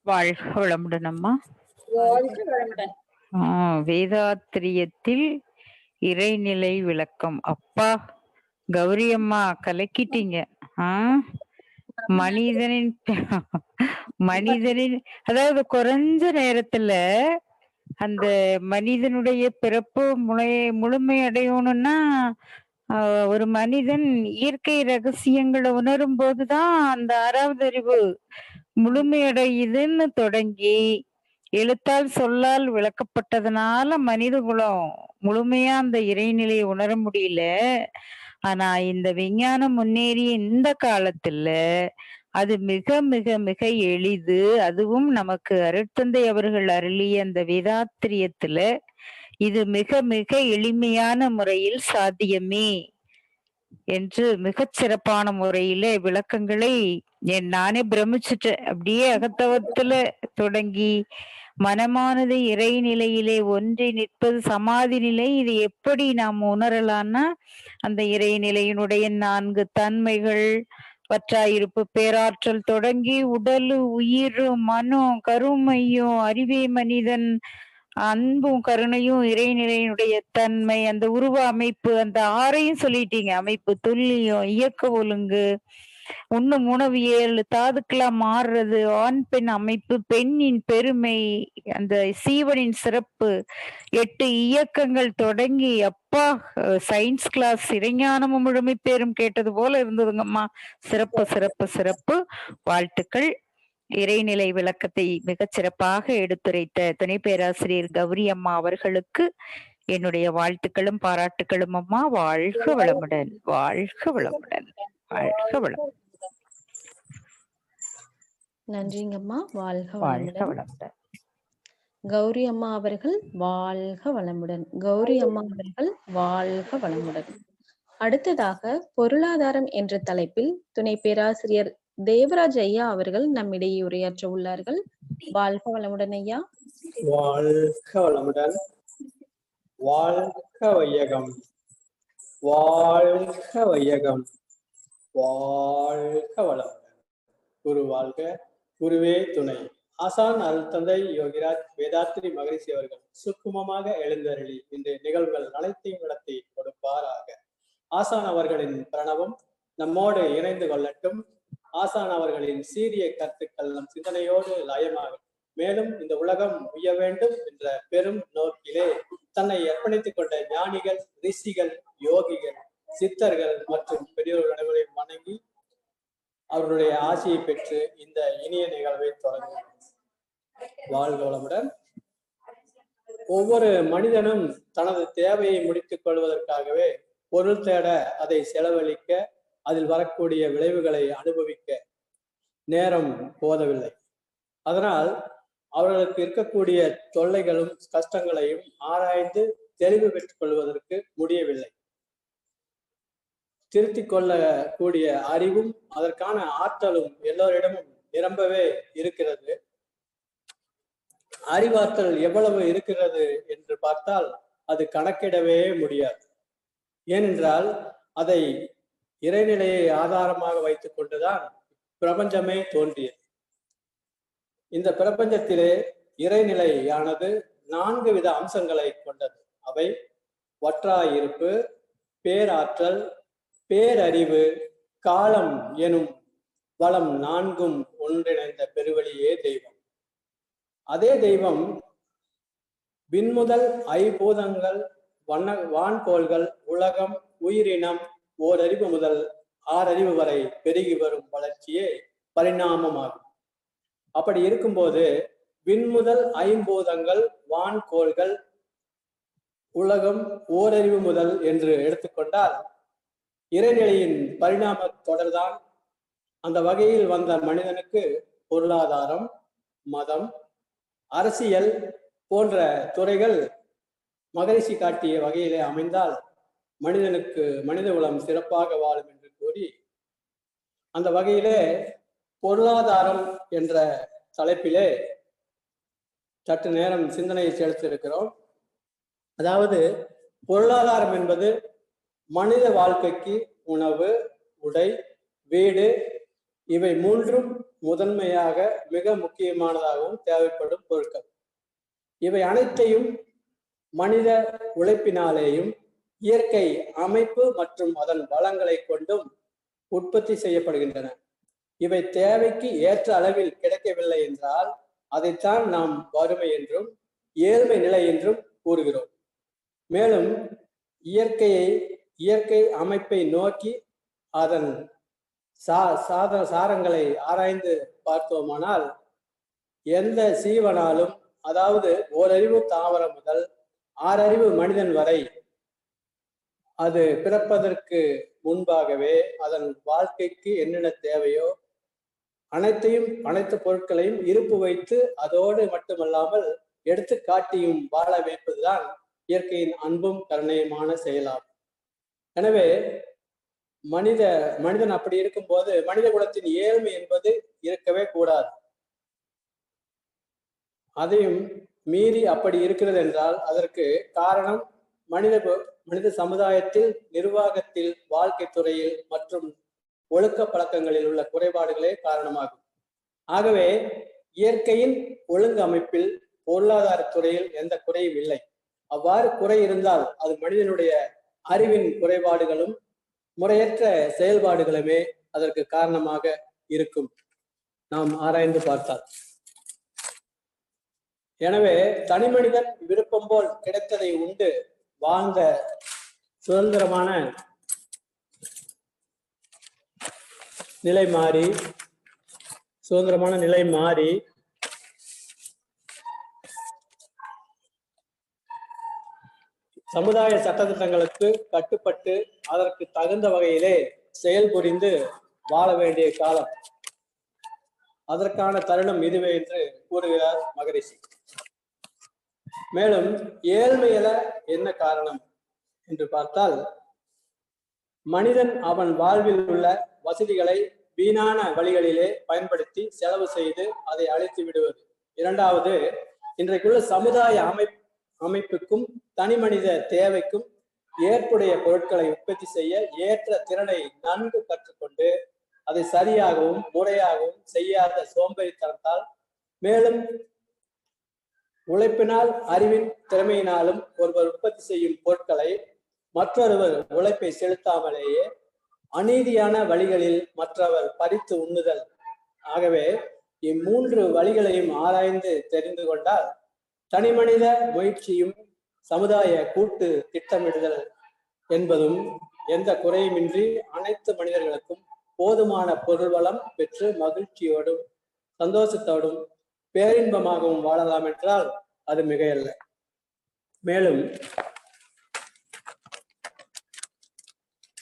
வாழ்க வளமுடன் அம்மா. வாழ்க வளமுடன். வேதாத்திரியத்தில் இறைநிலை விளக்கம். அப்பா கௌரி அம்மா கலக்கிட்டீங்க. மனிதனின் அதாவது குறைஞ்ச நேரத்துல அந்த மனிதனுடைய பிறப்பு முழுமை அடையணும்னா ஒரு மனிதன் இயற்கை ரகசியங்களை உணரும் போதுதான் அந்த 6வது அறிவு முழுமையடையுதுன்னு தொடங்கி எழுத்தால் சொல்லால் விளக்கப்பட்டதுனால மனித குலம் முழுமையா அந்த இறைநிலையை உணர முடியல. ஆனா இந்த விஞ்ஞானம் முன்னேறிய இந்த காலத்துல அது மிக மிக மிக எளிது. அதுவும் நமக்கு அருட்தந்தை அவர்கள் அருளிய அந்த வேதாத்திரியத்துல இது மிக மிக எளிமையான முறையில் சாத்தியமே என்று மிகச் சிறப்பான முறையில விளக்கங்களை நானே பிரமிச்சுட்டேன். அப்படியே அகத்தவத்துல தொடங்கி மனமானது இறைநிலையிலே ஒன்றி நிற்பது சமாதி நிலை. இது எப்படி நாம் உணரலாம்னா, அந்த இறைநிலையினுடைய 4 தன்மைகள், வற்றாயிருப்பு பேராற்றல் தொடங்கி உடலு உயிரு மனம் கருமையும் அறிவே மனிதன் அன்பும் கருணையும் இறைநிலையினுடைய தன்மை, அந்த உருவ அமைப்பு, அந்த 6ஐயும் சொல்லிட்டீங்க. அமைப்பு, துல்லியம், இயக்க ஒழுங்கு, உண்ணும் உணவு 7 தாதுக்களா மாறுறது, ஆண் பெண் அமைப்பு, பெண்ணின் பெருமை, அந்த சீவனின் சிறப்பு, 8 இயக்கங்கள் தொடங்கி அப்பா சயின்ஸ் கிளாஸ் இறைஞானமும் முழுமை பேரும் கேட்டது போல இருந்ததுங்கம்மா. சிறப்பு சிறப்பு சிறப்பு. வாழ்த்துக்கள். இறைநிலை விளக்கத்தை மிகச் சிறப்பாக எடுத்துரைத்த துணை பேராசிரியர் கௌரி அம்மா அவர்களுக்கு என்னுடைய வாழ்த்துக்களும் பாராட்டுகளும் அம்மா. வாழ்க வளமுடன், வாழ்க வளமுடன், வாழ்க வளமுடன். நன்றிங்கம்மா. வாழ்க வாழ்க வளமுடன். வளமுடன். கௌரி அம்மா அவர்கள் வாழ்க வளமுடன். கௌரி அம்மா அவர்கள் வாழ்க வளமுடன். அடுத்ததாக பொருளாதாரம் என்ற தலைப்பில் துணை பேராசிரியர் தேவராஜ் ஐயா அவர்கள் நம்மிடையே உரையாற்ற உள்ளார்கள். வாழ்க வளமுடன் ஐயா. வாழ்க வளமுடன். வாழ்க வையகம். வாழ்க வையகம். வாழ்க வளமுடன். குரு வாழ்க, குருவே துணை. ஆசான் அருள் தந்தை யோகிராஜ் வேதாத்ரி மகரிஷி அவர்கள் சுக்குமமாக எழுந்தருளி இன்று நிகழ்வுகள் அனைத்தையும் நடத்தி கொடுப்பாராக. ஆசான் அவர்களின் பிரணவம் நம்மோடு இணைந்து கொள்ளட்டும். ஆசான் அவர்களின் சீரிய கருத்துக்கள் நம் சிந்தனையோடு லயமாகும். மேலும் இந்த உலகம் உய்ய வேண்டும் என்ற பெரும் நோக்கிலே தன்னை அர்ப்பணித்துக் கொண்ட ஞானிகள், ரிஷிகள், யோகிகள், சித்தர்கள் மற்றும் பெரியோர்கள் அனைவரையும் வணங்கி அவர்களுடைய ஆசையை பெற்று இந்த இனிய நிகழ்வை தொடங்குகிறோம். வாழ்க வளமுடன். ஒவ்வொரு மனிதனும் தனது தேவையை முடித்துக் கொள்வதற்காகவே பொருள் தேட, அதை செலவழிக்க, அதில் வரக்கூடிய விளைவுகளை அனுபவிக்க நேரம் போதவில்லை. அதனால் அவர்களுக்கு இருக்கக்கூடிய தொல்லைகளும் கஷ்டங்களையும் ஆராய்ந்து தெளிவு பெற்றுக் கொள்வதற்கு முடியவில்லை. திருத்திக் கொள்ளக்கூடிய அறிவும் அதற்கான ஆற்றலும் எல்லோரிடமும் நிரம்பவே இருக்கிறது. அறிவாற்றல் எவ்வளவு இருக்கிறது என்று பார்த்தால் அது கணக்கிடவே முடியாது. ஏனென்றால் அதை இறைநிலையை ஆதாரமாக வைத்துக் கொண்டுதான் பிரபஞ்சமே தோன்றியது. இந்த பிரபஞ்சத்திலே இறைநிலையானது 4 வித அம்சங்களை கொண்டது. அவை வற்றாயிருப்பு, பேராற்றல், பேரறிவு, காலம் எனும் வளம் 4ம் ஒன்றிணைந்த பெருவெளியே தெய்வம். அதே தெய்வம் விண்முதல் ஐம்பூதங்கள், வான்கோள்கள், உலகம், உயிரினம், ஓரறிவு முதல் 6 அறிவு வரை பெருகி வரும் வளர்ச்சியே பரிணாமமாகும். அப்படி இருக்கும்போது விண்முதல் ஐம்பூதங்கள், வான்கோள்கள், உலகம், ஓரறிவு முதல் என்று எடுத்துக்கொண்டால் இறைநிலையின் பரிணாம தொடர்தான். அந்த வகையில் வந்த மனிதனுக்கு பொருளாதாரம், மதம், அரசியல் போன்ற துறைகள் மகரிஷி காட்டிய வகையிலே அமைந்தால் மனிதனுக்கு மனித குலம் சிறப்பாக வாழும் என்று கூறி, அந்த வகையிலே பொருளாதாரம் என்ற தலைப்பிலே சற்று நேரம் சிந்தனையை செலுத்தியிருக்கிறோம். அதாவது பொருளாதாரம் என்பது மனித வாழ்க்கைக்கு உணவு, உடை, வீடு இவை 3ம் முதன்மையாக மிக முக்கியமானதாகவும் தேவைப்படும் பொருட்கள். இவை அனைத்தையும் மனித உழைப்பினாலேயும் இயற்கை அமைப்பு மற்றும் அதன் வளங்களை கொண்டும் உற்பத்தி செய்யப்படுகின்றன. இவை தேவைக்கு ஏற்ற அளவில் கிடைக்கவில்லை என்றால் அதைத்தான் நாம் வறுமை என்றும் ஏழ்மை நிலை என்றும் கூறுகிறோம். மேலும் இயற்கை அமைப்பை நோக்கி அதன் சாரங்களை ஆராய்ந்து பார்த்தோமானால் எந்த சீவனாலும், அதாவது ஓரறிவு தாவரம் முதல் 6 அறிவு மனிதன் வரை, அது பிறப்பதற்கு முன்பாகவே அதன் வாழ்க்கைக்கு என்னென்ன தேவையோ அனைத்து பொருட்களையும் இருப்பு வைத்து அதோடு மட்டுமல்லாமல் எடுத்து காட்டியும் வாழ வைப்பதுதான் இயற்கையின் அன்பும் கருணையுமான செயலாகும். எனவே மனிதன் அப்படி இருக்கும்போது மனித குலத்தின் ஏழ்மை என்பது இருக்கவே கூடாது. அதையும் மீறி அப்படி இருக்கிறது என்றால் அதற்கு காரணம் மனித சமுதாயத்தில், நிர்வாகத்தில், வாழ்க்கை துறையில் மற்றும் ஒழுக்க பழக்கங்களில் உள்ள குறைபாடுகளே காரணமாகும். ஆகவே இயற்கையின் ஒழுங்கு அமைப்பில் பொருளாதார துறையில் எந்த குறையும் இல்லை. அவ்வாறு குறை இருந்தால் அது மனிதனுடைய அறிவின் குறைபாடுகளும் முறையற்ற செயல்பாடுகளுமே அதற்கு காரணமாக இருக்கும், நாம் ஆராய்ந்து பார்த்தால். எனவே தனி மனிதன் விருப்பம் போல் கிடைத்ததை உண்டு வாழ்ந்த சுதந்திரமான நிலை மாறி சமுதாய சட்டத்திட்டங்களுக்கு கட்டுப்பட்டு அதற்கு தகுந்த வகையிலே செயல்புரிந்து வாழ வேண்டிய காலம், அதற்கான தருணம் இதுவே என்று கூறுகிறார் மகரிஷி. மேலும் ஏழ்மையில என்ன காரணம் என்று பார்த்தால், மனிதன் அவன் வாழ்வில் உள்ள வசதிகளை வீணான வழிகளிலே பயன்படுத்தி செலவு செய்து அதை அழித்து விடுவது. இரண்டாவது, இன்றைக்குள்ள சமுதாய அமைப்புக்கும் தனி மனித தேவைக்கும் ஏற்புடைய பொருட்களை உற்பத்தி செய்ய ஏற்ற திறனை நன்கு கற்றுக்கொண்டு அதை சரியாகவும் முறையாகவும் செய்யாத சோம்பேறித்தனத்தால், மேலும் உழைப்பினால் அறிவின் திறமையினாலும் ஒருவர் உற்பத்தி செய்யும் பொருட்களை மற்றொருவர் உழைப்பை செலுத்தாமலேயே அநீதியான வழிகளில் மற்றவர் பறித்து உண்ணுதல். ஆகவே இம்மூன்று வழிகளையும் ஆராய்ந்து தெரிந்து கொண்டால் தனிமனித முயற்சியும் சமுதாய கூட்டு திட்டமிடுதல் என்பதும் எந்த குறையுமின்றி அனைத்து மனிதர்களுக்கும் போதுமான பொருள் வளம் பெற்று மகிழ்ச்சியோடும் சந்தோஷத்தோடும் பேரின்பமாகவும் வாழலாம் என்றால் அது மிகையல்ல. மேலும்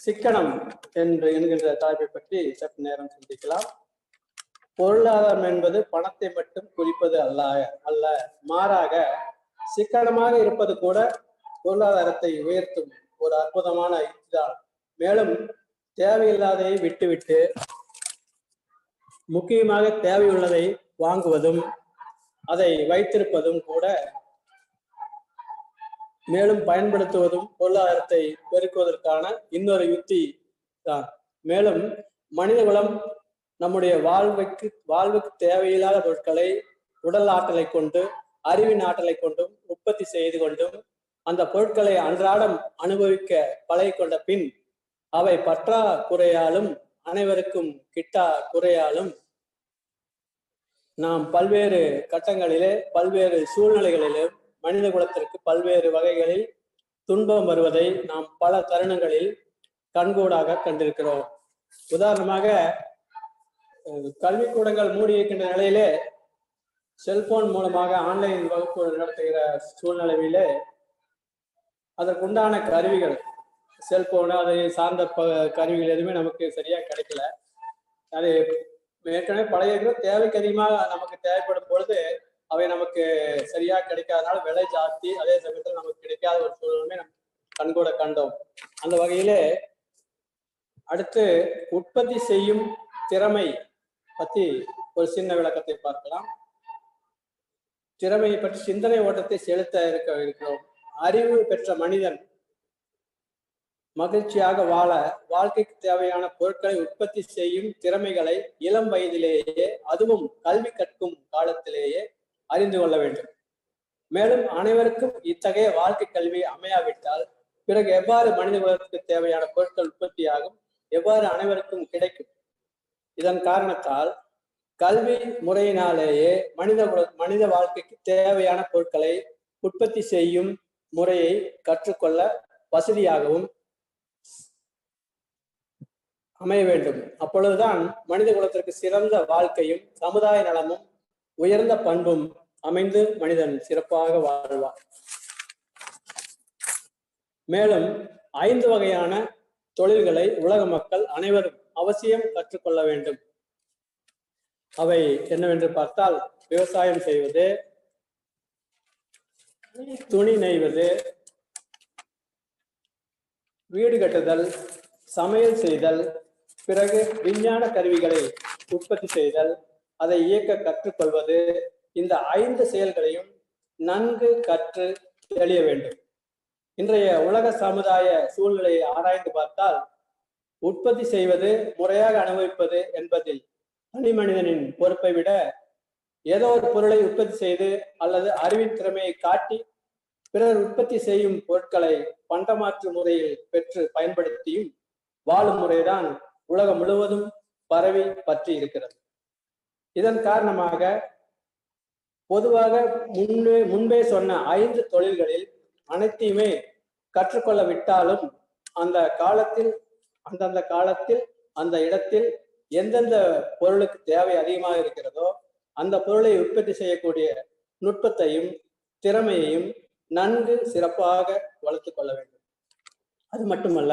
சிக்கனம் என்கின்ற தலைப்பை பற்றி சற்று நேரம் சிந்திக்கலாம். பொருளாதாரம் என்பது பணத்தை மட்டும் குறிப்பது அல்ல, மாறாக சிக்கனமாக இருப்பது கூட பொருளாதாரத்தை உயர்த்தும் ஒரு அற்புதமான இதுதான். மேலும் தேவையில்லாததை விட்டுவிட்டு முக்கியமாக தேவையுள்ளதை வாங்குவதும் அதை வைத்திருப்பதும் கூட மேலும் பயன்படுத்துவதும் பொருளாதாரத்தை பெருக்குவதற்கான இன்னொரு யுக்தி தான். மேலும் மனிதகுலம் நம்முடைய வாழ்வுக்கு தேவையில்லாத பொருட்களை உடல் ஆற்றலை கொண்டு அறிவின் ஆற்றலை கொண்டும் உற்பத்தி செய்து கொண்டும் அந்த பொருட்களை அன்றாடம் அனுபவிக்க பழகி கொண்ட பின் அவை பற்றாக்குறையாலும் அனைவருக்கும் கிட்டா குறையாலும் நாம் பல்வேறு கட்டங்களிலே பல்வேறு சூழ்நிலைகளிலும் மனித குலத்திற்கு பல்வேறு வகைகளில் துன்பம் வருவதை நாம் பல தருணங்களில் கண்கூடாக கண்டிருக்கிறோம். உதாரணமாக கல்விக்கூடங்கள் மூடி இருக்கின்ற நிலையிலே செல்போன் மூலமாக ஆன்லைன் வகுப்பு நடத்துகிற சூழ்நிலையிலே அதற்குண்டான கருவிகள், செல்போனு அதை சார்ந்த கருவிகள் எதுவுமே நமக்கு சரியா கிடைக்கல. அது ஏற்கனவே பழைய தேவைக்கு அதிகமாக நமக்கு தேவைப்படும் பொழுது அவை நமக்கு சரியா கிடைக்காதனால விலை ஜாஸ்தி, அதே சமயத்தில் நமக்கு கிடைக்காத ஒரு சூழ்நிலையுமே நம்ம கண்கூட கண்டோம். அந்த வகையிலே அடுத்து உற்பத்தி செய்யும் திறமை பற்றி ஒரு சின்ன விளக்கத்தை பார்க்கலாம். திறமையை பற்றி சிந்தனை ஓட்டத்தை செலுத்த இருக்கிறோம். அறிவு பெற்ற மனிதன் மகிழ்ச்சியாக வாழ வாழ்க்கைக்கு தேவையான பொருட்களை உற்பத்தி செய்யும் திறமைகளை இளம் வயதிலேயே, அதுவும் கல்வி கற்கும் காலத்திலேயே அறிந்து கொள்ள வேண்டும். மேலும் அனைவருக்கும் இத்தகைய வாழ்க்கை கல்வி அமையாவிட்டால் பிறகு எவ்வாறு மனித குலத்துக்கு தேவையான பொருட்கள் உற்பத்தியாகும், எவ்வாறு அனைவருக்கும் கிடைக்கும்? இதன் காரணத்தால் கல்வி முறையினாலேயே மனித வாழ்க்கைக்கு தேவையான பொருட்களை உற்பத்தி செய்யும் முறையை கற்றுக்கொள்ள வசதியாகவும் அமைய வேண்டும். அப்பொழுதுதான் மனித குலத்திற்கு சிறந்த வாழ்க்கையும் சமுதாய நலமும் உயர்ந்த பண்பும் அமைந்து மனிதன் சிறப்பாக வாழ்வார். மேலும் 5 வகையான தொழில்களை உலக மக்கள் அனைவரும் அவசியம் கற்றுக்கொள்ள வேண்டும். அவை என்னவென்று பார்த்தால், விவசாயம் செய்வது, துணி நெய்வது, வீடு கட்டுதல், சமையல் செய்தல், பிறகு விஞ்ஞான கருவிகளை உற்பத்தி செய்தல், அதை இயக்க கற்றுக்கொள்வது, இந்த 5 செயல்களையும் நன்கு கற்று தெளிய வேண்டும். இன்றைய உலக சமுதாய சூழ்நிலையை ஆராய்ந்து பார்த்தால் உற்பத்தி செய்வது, முறையாக அனுபவிப்பது என்பதில் தனி மனிதனின் பொறுப்பை விட ஏதோ ஒரு பொருளை உற்பத்தி செய்து அல்லது அறிவின் திறமையை காட்டி பிறர் உற்பத்தி செய்யும் பொருட்களை பண்டமாற்று முறையில் பெற்று பயன்படுத்தியும் வாழும் முறைதான் உலகம் முழுவதும் பரவி பற்றி இருக்கிறது. இதன் காரணமாக பொதுவாக முன்பே சொன்ன 5 தொழில்களில் அனைத்தையுமே கற்றுக்கொள்ள விட்டாலும் அந்தந்த காலத்தில் அந்த இடத்தில் எந்தெந்த பொருளுக்கு தேவை அதிகமாக இருக்கிறதோ அந்த பொருளை உற்பத்தி செய்யக்கூடிய நுட்பத்தையும் திறமையையும் நன்கு சிறப்பாக வளர்த்து கொள்ள வேண்டும். அது மட்டுமல்ல,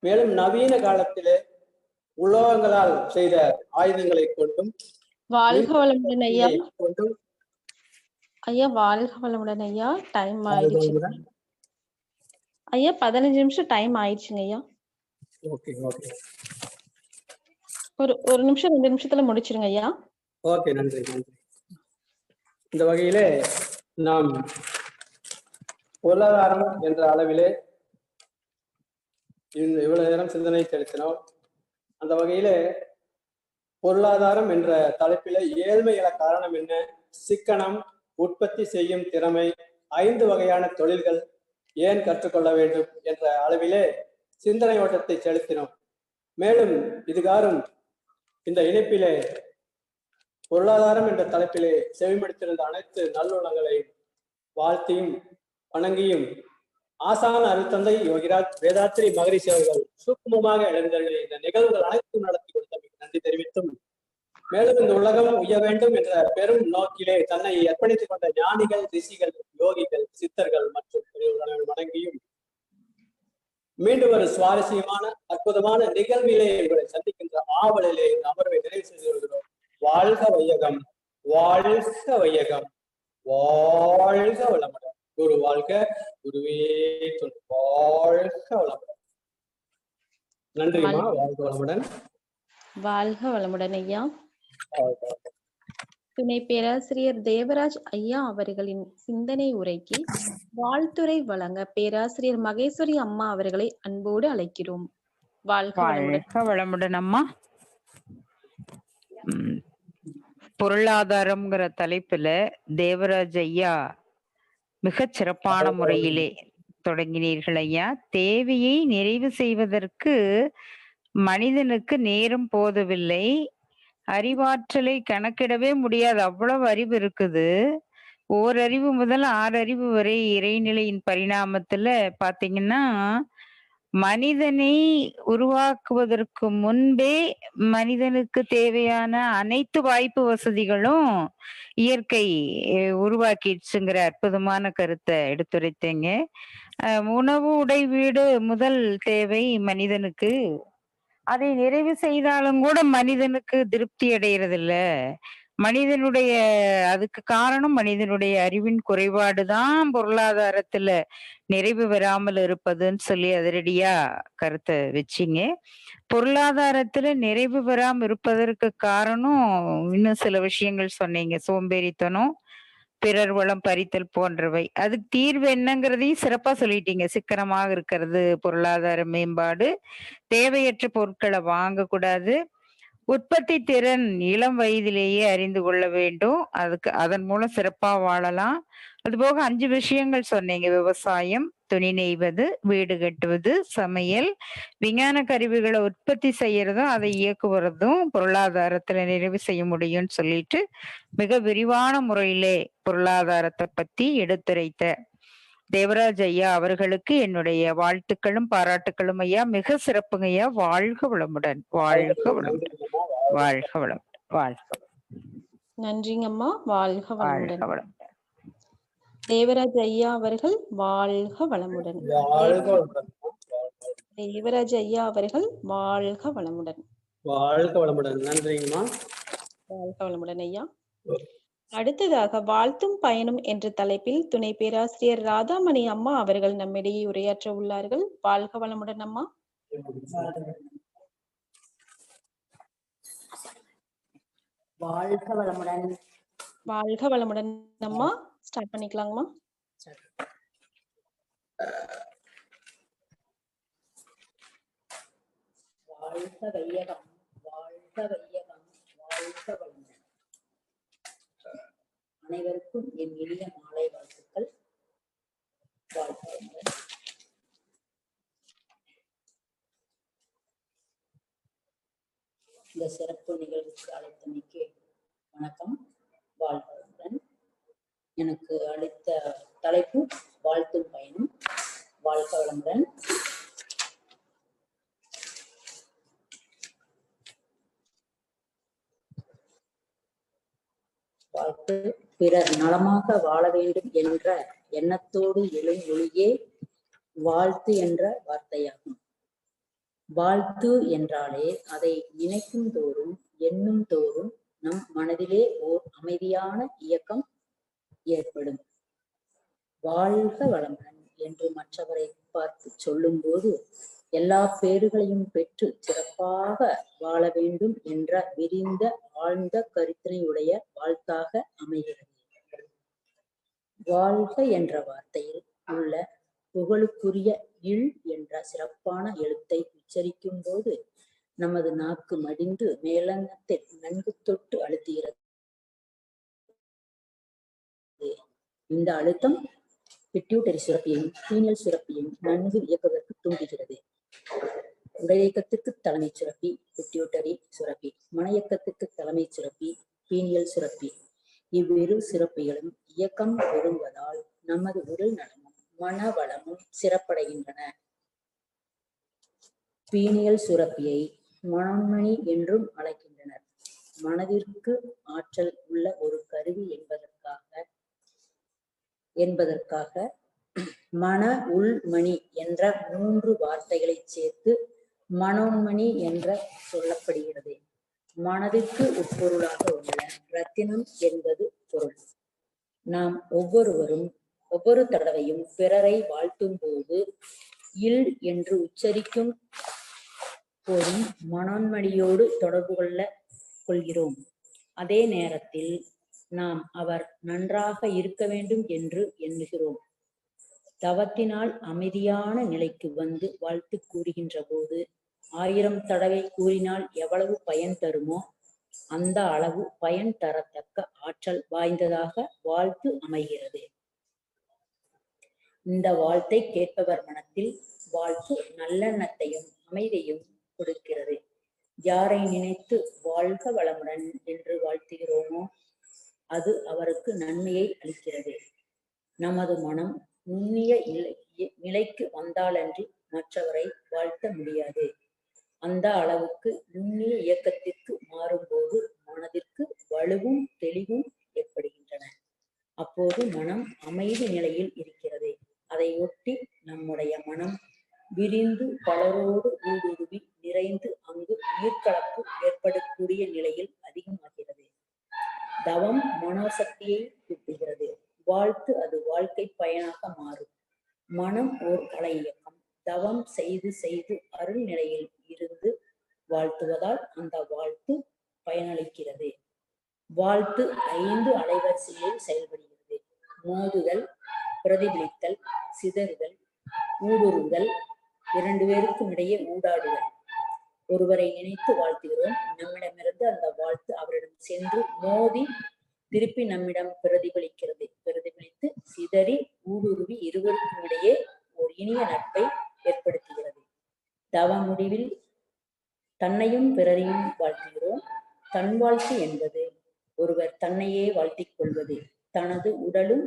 மேலும் நவீன காலத்திலே உலோகங்களால் செய்த ஆயுதங்களை கொண்டும் வாழ்க வளமுடன் ஐயா. கொண்டும் ஐயா வாழ்க வளமுடன் ஐயா. டைம் ஆயிடுச்சு ஐயா. 15 நிமிஷம் டைம் ஆயிடுச்சுங்க ஐயா. ஓகே ஓகே ஒரு நிமிஷம் 2 நிமிஷத்துல முடிச்சிருங்க ஐயா. ஓகே, நன்றி நன்றி. இந்த வகையிலே நாம் பொருளாதாரம் என்ற அளவிலே இவ்வளவு நேரம் சிந்தனை செலுத்தினோம். அந்த வகையிலே பொருளாதாரம் என்ற தலைப்பிலே ஏழ்மை என காரணம் என்ன, சிக்கனம், உற்பத்தி செய்யும் திறமை, 5 வகையான தொழில்கள் ஏன் கற்றுக்கொள்ள வேண்டும் என்ற அளவிலே சிந்தனை ஓட்டத்தை செலுத்தினோம். மேலும் இதுகாரும் இந்த இணைப்பிலே பொருளாதாரம் என்ற தலைப்பிலே செவிமடுத்திருந்த அனைத்து நல்லுள்ளங்களை வாழ்த்தியும் வணங்கியும் ஆசான் அருள்தந்தை யோகிராஜ் வேதாத்ரி மகரிஷி அவர்கள் சூக்குமமாக எழுந்தவர்கள் இந்த நிகழ்வுகள் அனைத்தும் நடத்தி கொடுத்தமைக்கு நன்றி தெரிவித்தும், மேலும் இந்த உலகம் உய்ய வேண்டும் என்ற பெரும் நோக்கிலே தன்னை அர்ப்பணித்துக் கொண்ட ஞானிகள், ரிஷிகள், யோகிகள், சித்தர்கள் மற்றும் வணங்கியும் மீண்டும் ஒரு சுவாரஸ்யமான அற்புதமான நிகழ்விலே இவரை சந்திக்கின்ற ஆவலிலே இந்த அமர்வை நிறைவு செய்து வருகிறோம். வாழ்க வையகம், வாழ்க வையகம், வாழ்க வளமுடன். குரு வாழ்க, குருவே துணை. வாழ்க வளமுடன். நன்றிமா. வாழ்க வளமுடன். வாழ்க வளமுடன் ஐயா. துணை பேராசிரியர் தேவராஜ் ஐயா அவர்களின் சிந்தனை உரைக்கு வாழ்த்துரை வழங்க பேராசிரியர் மகேஸ்வரி அம்மா அவர்களை அன்போடு அழைக்கிறோம். வாழ்க வளமுடன் அம்மா. பொருளாதாரம்ங்கிற தலைப்புல தேவராஜ் ஐயா மிகச் சிறப்பான முறையிலே தொடங்கினீர்கள் ஐயா. தேவையை நிறைவு செய்வதற்கு மனிதனுக்கு நேரம் போதவில்லை. அறிவாற்றலை கணக்கிடவே முடியாது, அவ்வளவு அறிவு இருக்குது. ஓரறிவு முதல் 6 அறிவு வரை இறைநிலையின் பரிணாமத்துல பாத்தீங்கன்னா மனிதனை உருவாக்குவதற்கு முன்பே மனிதனுக்கு தேவையான அனைத்து வாய்ப்பு வசதிகளும் இயற்கை உருவாக்கிடுச்சுங்கிற அற்புதமான கருத்தை எடுத்துரைத்தீங்க. உணவு, உடை, வீடு முதல் தேவை மனிதனுக்கு. அதை நிறைவு செய்தாலும் கூட மனிதனுக்கு திருப்தி அடையறதில்ல. மனிதனுடைய அதுக்கு காரணம் மனிதனுடைய அறிவின் குறைபாடுதான் பொருளாதாரத்துல நிறைவு பெறாமல் இருப்பதுன்னு சொல்லி அதிரடியா கருத்தை வச்சிங்க. பொருளாதாரத்துல நிறைவு பெறாம இருப்பதற்கு காரணம் இன்னும் சில விஷயங்கள் சொன்னீங்க. சோம்பேறித்தனம், பிறர் வளம் பறித்தல் போன்றவை. அதுக்கு தீர்வு என்னங்கிறதையும் சிறப்பா சொல்லிட்டீங்க. சிக்கனமாக இருக்கிறது, பொருளாதார மேம்பாடு, தேவையற்ற பொருட்களை வாங்கக்கூடாது, உற்பத்தி திறன் இளம் வயதிலேயே அறிந்து கொள்ள வேண்டும், அதன் மூலம் சிறப்பா வாழலாம். அதுபோக 5 விஷயங்கள் சொன்னீங்க. விவசாயம், துணி நெய்வது, வீடு கட்டுவது, சமையல், விஞ்ஞான கருவிகளை உற்பத்தி செய்யறதும் அதை இயக்குவதும் பொருளாதாரத்துல நிறைவு செய்ய முடியும்னு சொல்லிட்டு மிக விரிவான முறையிலே பொருளாதாரத்தை பத்தி எடுத்துரைத்த தேவராஜ் ஐயா அவர்களுக்கு என்னுடைய வாழ்த்துக்களும் பாராட்டுக்களும் ஐயா. மிக சிறப்புங்க ஐயா. வாழ்க வளமுடன். வாழ்க வளமுடன். வாழ்க வளமுடன். வாழ்க. நன்றிங்கம்மா. வாழ்க வளமுடன். தேவராஜ் ஐயா அவர்கள் வாழ்க வளமுடன். தேவராஜ் ஐயா அவர்கள் வாழ்க வளமுடன். வாழ்க வளமுடன். நன்றிங்கம்மா. வாழ்க வளமுடன் ஐயா. அடுத்ததாக வாழ்த்தும் பயணம் என்ற தலைப்பில் துணை பேராசிரியர் ராதாமணி அம்மா அவர்கள் நம்மிடையே உரையாற்ற உள்ளார்கள். வாழ்க வளமுடன் அம்மா. வாழ்க வளமுடன். வாழ்க வளமுடன் அம்மா. ஸ்டார்ட் பண்ணிக்கலாங்கம்மா. வாழ்க வையகம், வாழ்க வையகம், வாழ்க வளமுடன். அனைவருக்கும் என் இனிய மாலை வாழ்த்துக்கள். வாழ்க வளமுடன். இந்த சிறப்பு நிகழ்வுக்கு அழைத்தமைக்கு வணக்கம். வாழ்க வளமுடன். எனக்கு அளித்த தலைப்பு வாழ்த்தும் பயணம். வாழ்க வளமுடன். வாழ்த்து பிறர் நலமாக வாழ வேண்டும் என்ற எண்ணத்தோடு எழும் ஒளியே வாழ்த்து என்ற வார்த்தையாகும். வாழ்த்து என்றாலே அதை நினைக்கும் தோறும் எண்ணும் தோறும் நம் மனதிலே ஓர் அமைதியான இயக்கம் ஏற்படும். வாழ்க வளமுடன் என்று மற்றவரை பார்த்து சொல்லும் போது எல்லா பேறுகளையும் பெற்று சிறப்பாக வாழ வேண்டும் என்ற விரிந்த ஆழ்ந்த கருத்தினையுடைய வாழ்த்தாக அமைகிறது. வாழ்க என்ற வார்த்தையில் உள்ள புகழுக்குரிய இல் என்ற சிறப்பான எழுத்தை உச்சரிக்கும் போது நமது நாக்கு மடிந்து மேலங்கத்தில் நன்கு தொட்டு அழுத்துகிறது. இந்த அழுத்தம் பிட்யூட்டரி சுரப்பியையும் பீனியல் சுரப்பியையும் நன்கு இயக்குவதற்கு தூண்டுகிறது. உடல் இயக்கத்துக்கு தலைமை சுரப்பி பிட்யூட்டரி சுரப்பி, மன இயக்கத்துக்கு தலைமை சுரப்பி பீனியல் சுரப்பி. இவ்விரு சுரப்பிகளும் இயக்கம் பெறுவதால் நமது உடல் நலமும் மன வளமும் சிறப்படைகின்றன. பீனியல் சுரப்பியை மனோன்மணி என்றும் அழைக்கின்றனர். மனதிற்கு ஆற்றல் உள்ள ஒரு கருவி என்பதற்காக மன உள்மணி என்ற 3 வார்த்தைகளை சேர்த்து மனோன்மணி என்ற சொல்லப்படுகிறது. மனதிற்கு உட்பொருளாக உள்ள ரத்தினம் என்பது பொருள். நாம் ஒவ்வொரு தடவையும் பிறரை வாழ்த்தும் போது இல் என்று உச்சரிக்கும் போதும் மனோன்மணியோடு தொடர்பு கொள்கிறோம். அதே நேரத்தில் நாம் அவர் நன்றாக இருக்க வேண்டும் என்று எண்ணுகிறோம். தவத்தினால் அமைதியான நிலைக்கு வந்து வாழ்த்து கூறுகின்ற போது 1000 தடவை கூறினால் எவ்வளவு பயன் தருமோ அந்த அளவு பயன் தரத்தக்க ஆற்றல் வாய்ந்ததாக வாழ்த்து அமைகிறது. இந்த வாழ்த்தை கேட்பவர் மனத்தில் வாழ்த்து நல்லெண்ணத்தையும் அமைதியையும் கொடுக்கிறது. யாரை நினைத்து வாழ்க வளமுடன் என்று வாழ்த்துகிறோமோ அது அவருக்கு நன்மையை அளிக்கிறது. நமது மனம் நுண்ணிய நிலைக்கு வந்தாலன்றி மற்றவரை வாழ்த்த முடியாது. அந்த அளவுக்கு நுண்ணிய இயக்கத்திற்கு மாறும்போது மனதிற்கு வலுவும் தெளிவும் ஏற்படுகின்றன. அப்போது மனம் அமைதி நிலையில் இருக்கிறது. அதையொட்டி நம்முடைய மனம் விரிந்து பலரோடு ஊடுருவி நிறைந்து அங்கு நீர்க்கலப்பு ஏற்படக்கூடிய நிலையில் அதிகமாகிறது. தவம் மனோசக்தியை கூட்டுகிறது. வாழ்த்து அது வாழ்க்கை பயனாக மாறும். மனம் ஓர் அலை இயக்கம். தவம் செய்து செய்து அருள் நிலையில் இருந்து வாழ்த்துவதால் அந்த வாழ்த்து பயனளிக்கிறது. வாழ்த்து 5 அலைவரிசையில் செயல்படுகிறது. மோதுதல், பிரதிபலித்தல், சிதறுதல், ஊடுருவுதல், 2 பேருக்கும் இடையே ஊடாடுதல். ஒருவரை நினைத்து வாழ்த்துகிறோம். நம்மிடமிருந்து அந்த வாழ்த்து அவரிடம் சென்று மோதி திருப்பி நம்மிடம் பிரதிபலிக்கிறது. பிரதிபலித்து சிதறி ஊடுருவி இருவருக்கும் இடையே ஒரு இனிய நட்பை ஏற்படுத்துகிறது. தவ முடிவில் தன்னையும் பிறரையும் வாழ்த்துகிறோம். தன் வாழ்த்து என்பது ஒருவர் தன்னையே வாழ்த்திக் கொள்வது. தனது உடலும்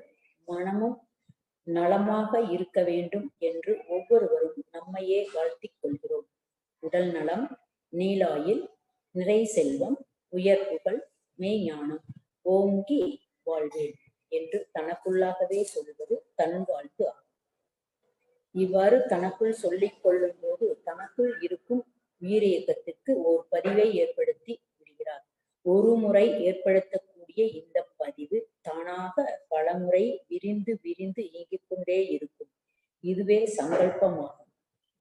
மனமும் நலமாக இருக்க வேண்டும் என்று ஒவ்வொருவரும் நம்மையே வாழ்த்திக் கொள்கிறோம். உடல் நலம், நீலாயில், நிறை செல்வம், உயர் புகழ், மெய்ஞானம் ஓங்கி வாழ்வேன் என்று தனக்குள்ளாகவே சொல்வது தன் வாழ்த்து ஆகும். இவ்வாறு தனக்குள் சொல்லிக் கொள்ளும் போது தனக்குள் இருக்கும் உயிரியக்கத்திற்கு ஓர் பதிவை ஏற்படுத்தி விடுகிறார். ஒரு முறை ஏற்படுத்தக்கூடிய இந்த பதிவு தானாக பலமுறை விரிந்து விரிந்து இயங்கிக் கொண்டே இருக்கும். இதுவே சங்கல்பமாகும்.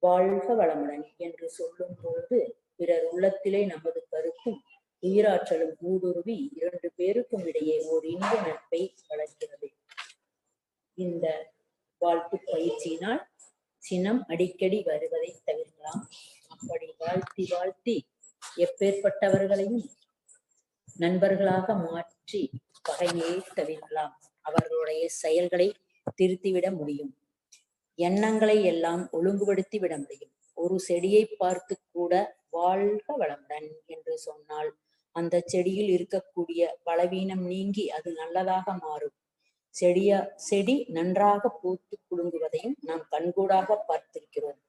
வாழ்க வளமுடன் என்று சொல்லும் போது பிறர் உள்ளத்திலே நமது கருத்தும் உயிராற்றலும் ஊடுருவி 2 பேருக்கும் இடையே ஓர் இனிய நட்பை வளர்க்கிறது. இந்த வாழ்த்து பயிற்சியினால் சினம் அடிக்கடி வருவதை தவிர்க்கலாம். அப்படி வாழ்த்தி வாழ்த்தி எப்பேற்பட்டவர்களையும் நண்பர்களாக மாற்றி பகைமையை தவிர்க்கலாம். அவர்களுடைய செயல்களை திருத்திவிட முடியும். எண்ணங்களை எல்லாம் ஒழுங்குபடுத்தி விட முடியும். ஒரு செடியை பார்த்து கூட வாழ்க வளமுடன் என்று சொன்னால் அந்த செடியில் இருக்கக்கூடிய பலவீனம் நீங்கி அது நல்லதாக மாறும். செடி நன்றாக பூத்து குலுங்குவதையும் நாம் கண்கூடாக பார்த்திருக்கிறோம்.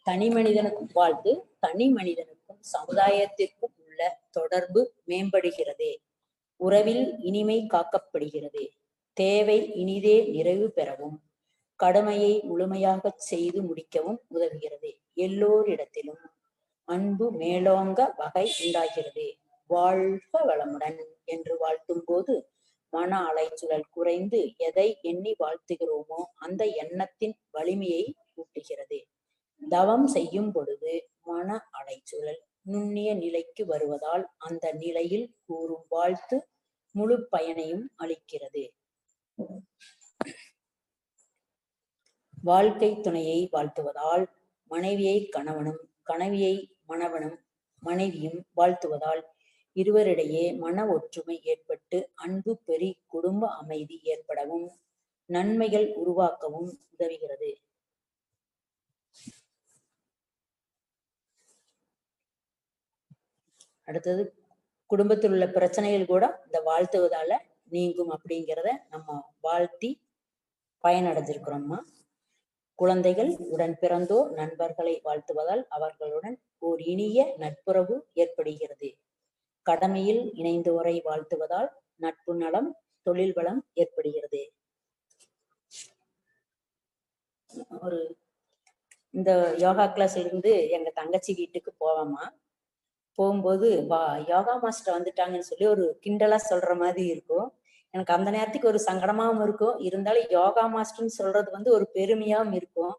தனி மனிதனுக்கும் வாழ்த்து தனி மனிதனுக்கும் சமுதாயத்திற்கும் உள்ள தொடர்பு மேம்படுகிறது. உறவில் இனிமை காக்கப்படுகிறது. தேவை இனிதே நிறைவு பெறவும் கடமையை முழுமையாக செய்து முடிக்கவும் உதவுகிறது. எல்லோரிடத்திலும் அன்பு மேலோங்க வகை உண்டாகிறது. வாழ்க வளமுடன் என்று வாழ்த்தும் போது மன அலைச்சூழல் குறைந்து எதை எண்ணி வாழ்த்துகிறோமோ அந்த எண்ணத்தின் வலிமையை கூட்டுகிறது. தவம் செய்யும் பொழுது மன அலைச்சூழல் நுண்ணிய நிலைக்கு வருவதால் அந்த நிலையில் கூறும் வாழ்த்து முழு பயனையும் அளிக்கிறது. வாழ்க்கை துணையை வாழ்த்துவதால் மனைவியை கணவனும் கணவியை மணவனும் மனைவியும் வாழ்த்துவதால் இருவரிடையே மன ஒற்றுமை ஏற்பட்டு அன்பு பெரி குடும்ப அமைதி ஏற்படவும் நன்மைகள் உருவாக்கவும் உதவுகிறது. அடுத்தது குடும்பத்தில் உள்ள பிரச்சனைகள் கூட இந்த வாழ்த்துவதால நீங்கும் அப்படிங்கிறத நம்ம வாழ்த்தி பயனடைஞ்சிருக்கிறோம்மா. குழந்தைகள் உடன் பிறந்தோர் நண்பர்களை வாழ்த்துவதால் அவர்களுடன் ஓர் இனிய நட்புறவு ஏற்படுகிறது. கடமையில் இணைந்தோரை வாழ்த்துவதால் நட்பு நலம் தொழில் வளம் ஏற்படுகிறது. இந்த யோகா கிளாஸ்ல இருந்து எங்க தங்கச்சி வீட்டுக்கு போவோமா, போகும்போது யோகா மாஸ்டர் வந்துட்டாங்கன்னு சொல்லி ஒரு கிண்டலா சொல்ற மாதிரி இருக்கும். எனக்கு அந்த நேரத்துக்கு ஒரு சங்கடமாவும் இருக்கும். இருந்தாலும் யோகா மாஸ்டர்ன்னு சொல்றது ஒரு பெருமையாவும் இருக்கும்.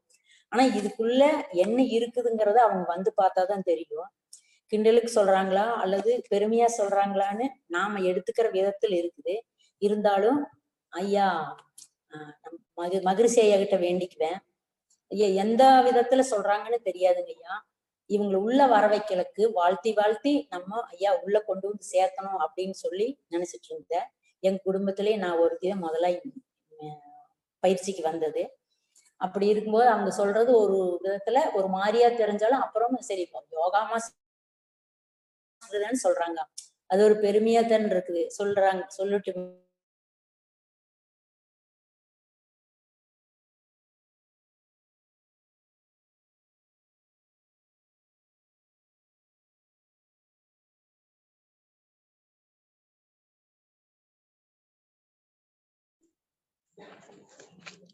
ஆனா இதுக்குள்ள என்ன இருக்குதுங்கிறத அவங்க வந்து பார்த்தாதான் தெரியும். கிண்டலுக்கு சொல்றாங்களா அல்லது பெருமையா சொல்றாங்களான்னு நாம எடுத்துக்கிற விதத்தில் இருக்குது. இருந்தாலும் ஐயா மகிழ்ச்சி ஐயா கிட்ட வேண்டிக்குவேன். ஐயா எந்த விதத்துல சொல்றாங்கன்னு தெரியாதுங்க ஐயா. இவங்களை உள்ள வர வைக்கிறதுக்கு வாழ்த்தி வாழ்த்தி நம்ம ஐயா உள்ள கொண்டு வந்து சேர்த்தணும் அப்படின்னு சொல்லி நினைச்சிட்டு இருந்தேன். என் குடும்பத்திலேயே நான் ஒரு முதல்ல பயிற்சிக்கு வந்தது. அப்படி இருக்கும்போது அவங்க சொல்றது ஒரு விதத்துல ஒரு மாதிரியா தெரிஞ்சாலும் அப்புறம் சரி யோகா மாஸ்டர்ன்னு சொல்றாங்க, அது ஒரு பெருமையா தான் இருக்குது சொல்றாங்க சொல்லிட்டு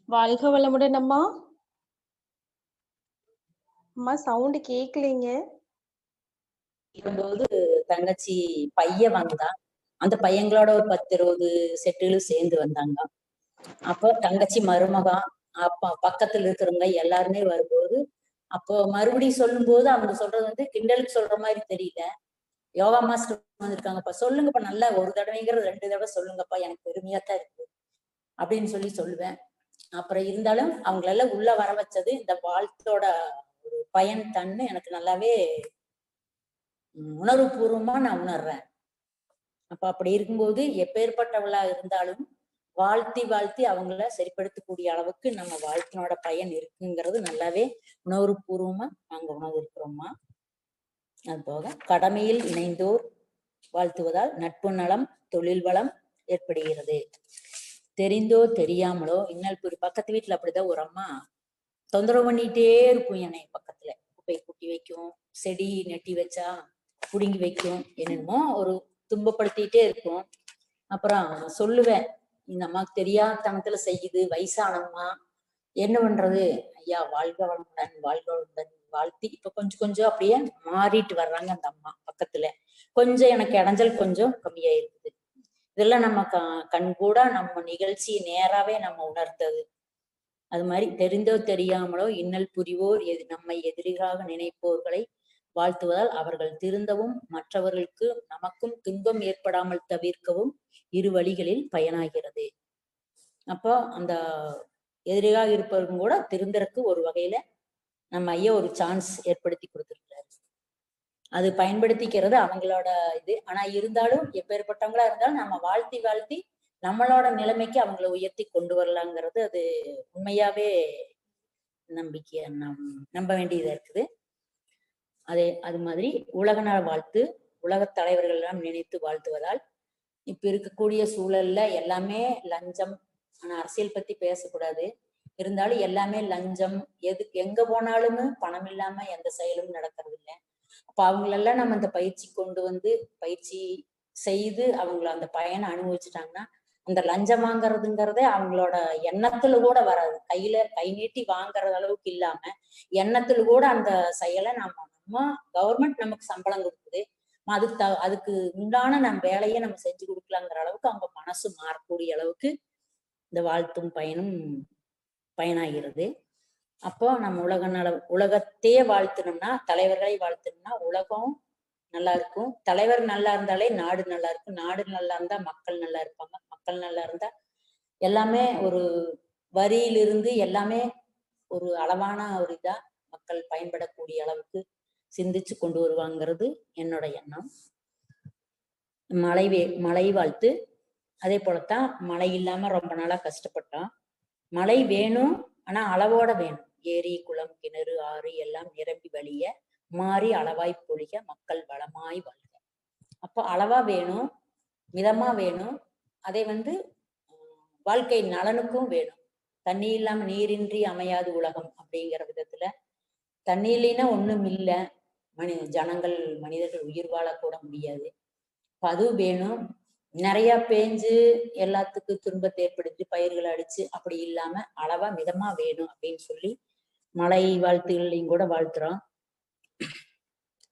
வாழ்க வளமுடன் அம்மா. அம்மா சவுண்ட் கேக்கலைங்க. இருக்கும்போது தங்கச்சி பையன் வந்தான். அந்த பையங்களோட ஒரு 10-20 செட்டுகளும் சேர்ந்து வந்தாங்க. அப்போ தங்கச்சி மருமகன் அப்ப பக்கத்துல இருக்கிறவங்க எல்லாருமே வரும்போது அப்போ மறுபடியும் சொல்லும் போது அவங்க சொல்றது கிண்டலுக்கு சொல்ற மாதிரி தெரியல. யோகா மாஸ்டர் வந்திருக்காங்கப்பா, சொல்லுங்கப்பா, நல்லா ஒரு தடவைங்கிறது 2 தடவை சொல்லுங்கப்பா, எனக்கு பெருமையா தான் இருக்கு அப்படின்னு சொல்லி சொல்லுவேன். அப்புறம் இருந்தாலும் அவங்களெல்லாம் உள்ள வர வச்சது இந்த வாழ்த்தோட ஒரு பயன் தன்னு எனக்கு நல்லாவே உணர்வு பூர்வமா நான் உணர்றேன். அப்ப அப்படி இருக்கும்போது எப்பேற்பட்டவளா இருந்தாலும் வாழ்த்தி வாழ்த்தி அவங்கள சரிப்படுத்தக்கூடிய அளவுக்கு நம்ம வாழ்த்தினோட பயன் இருக்குங்கிறது நல்லாவே உணர்வு பூர்வமா நாங்க உணர்ந்திருக்கிறோம்மா. அது போக கடமையில் இணைந்தோர் வாழ்த்துவதால் நட்பு நலம் தொழில் வளம் ஏற்படுகிறது. தெரிந்தோ தெரியாமலோ இன்னல் பக்கத்து வீட்டுல அப்படிதான் ஒரு அம்மா தொந்தரவு பண்ணிட்டே இருக்கும். என்னை பக்கத்துல குப்பை கூட்டி வைக்கும், செடி நெட்டி வச்சா புடுங்கி வைக்கும், என்னென்னமோ ஒரு துன்பப்படுத்திட்டே இருக்கும். அப்புறம் சொல்லுவேன், இந்த அம்மாவுக்கு தெரியாதனத்துல செய்யுது, வயசானம்மா, என்ன பண்றது, ஐயா வாழ்க வளமுடன் வாழ்க வளமுடன் வாழ்த்தி இப்ப கொஞ்சம் கொஞ்சம் அப்படியே மாறிட்டு வர்றாங்க. அந்த அம்மா பக்கத்துல கொஞ்சம் எனக்கு இடைஞ்சல் கொஞ்சம் கம்மியா இருக்குது. இதெல்லாம் நம்ம கண்கூட நம்ம நிகழ்ச்சி நேராவே நம்ம உணர்த்தது. அது மாதிரி தெரிந்தோ தெரியாமலோ இன்னல் புரிவோர் நம்மை எதிரியாக நினைப்போர்களை வாழ்த்துவதால் அவர்கள் திருந்தவும் மற்றவர்களுக்கு நமக்கும் துன்பம் ஏற்படாமல் தவிர்க்கவும் இரு வழிகளில் பயனாகிறது. அப்போ அந்த எதிரியாக இருப்பவர்கள் கூட திருந்தறக்கு ஒரு வகையில நம்ம ஐயா ஒரு சான்ஸ் ஏற்படுத்தி கொடுத்துருக்கிறாரு. அது பயன்படுத்திக்கிறது அவங்களோட இது. ஆனா இருந்தாலும் எப்பேற்பட்டவங்களா இருந்தாலும் நம்ம வாழ்த்தி வாழ்த்தி நம்மளோட நிலைமைக்கு அவங்கள உயர்த்தி கொண்டு வரலாங்கிறது அது உண்மையாவே நம்பிக்கையா நம்ப வேண்டியதா இருக்குது. அது மாதிரி உலக நாள் வாழ்த்து உலகத் தலைவர்கள் எல்லாம் நினைத்து வாழ்த்துவதால் இப்ப இருக்கக்கூடிய சூழல்ல எல்லாமே லஞ்சம். ஆனா அரசியல் பத்தி பேசக்கூடாது. இருந்தாலும் எல்லாமே லஞ்சம். எங்க போனாலுமே பணம் இல்லாம எந்த செயலும் நடக்கிறது இல்லை. அப்ப அவங்களெல்லாம் நம்ம அந்த பயிற்சி கொண்டு வந்து பயிற்சி செய்து அவங்கள அந்த பயனை அனுபவிச்சுட்டாங்கன்னா அந்த லஞ்சம் வாங்குறதுங்கிறதே அவங்களோட எண்ணத்துல கூட வராது. கை நீட்டி வாங்குற அளவுக்கு இல்லாம எண்ணத்துல கூட அந்த செயலை நம்ம கவர்மெண்ட் நமக்கு சம்பளம் கொடுக்குது, அதுக்கு உண்டான நம்ம வேலையை நம்ம செஞ்சு கொடுக்கலாங்கிற அளவுக்கு அவங்க மனசு மாறக்கூடிய அளவுக்கு இந்த வாழ்த்தும் பயனும் பயனாகிறது. அப்போ நம்ம உலகத்தையே வாழ்த்தணும்னா, தலைவர்களை வாழ்த்தணும்னா உலகம் நல்லா இருக்கும். தலைவர் நல்லா இருந்தாலே நாடு நல்லா இருக்கும். நாடு நல்லா இருந்தா மக்கள் நல்லா இருப்பாங்க. மக்கள் நல்லா இருந்தா எல்லாமே ஒரு வரியிலிருந்து எல்லாமே ஒரு அளவான ஒரு இதா மக்கள் பயன்படக்கூடிய அளவுக்கு சிந்திச்சு கொண்டு வருவாங்கிறது என்னோட எண்ணம். மழை வாழ்த்து அதே போலத்தான். மழை இல்லாம ரொம்ப நாளா கஷ்டப்பட்டோம். மழை வேணும், ஆனா அளவோட வேணும். ஏரி குளம் கிணறு ஆறு எல்லாம் நிரம்பி வழிய மாறி அளவாய் பொழிக மக்கள் வளமாய் வாழ்க. அப்போ அளவா வேணும், மிதமா வேணும். அதே வாழ்க்கை நலனுக்கும் வேணும். தண்ணி இல்லாம நீரின்றி அமையாது உலகம் அப்படிங்கிற விதத்துல தண்ணி இல்லைன்னா ஒண்ணும் இல்லை. மனிதர்கள் உயிர் வாழக்கூட முடியாது. அது வேணும். நிறைய பேஞ்சு எல்லாத்துக்கும் துன்பத்தை ஏற்படுத்தி பயிர்களை அடிச்சு அப்படி இல்லாம அளவா மிதமா வேணும் அப்படின்னு சொல்லி மழை வாழ்த்துகளையும் கூட வாழ்த்துறோம்.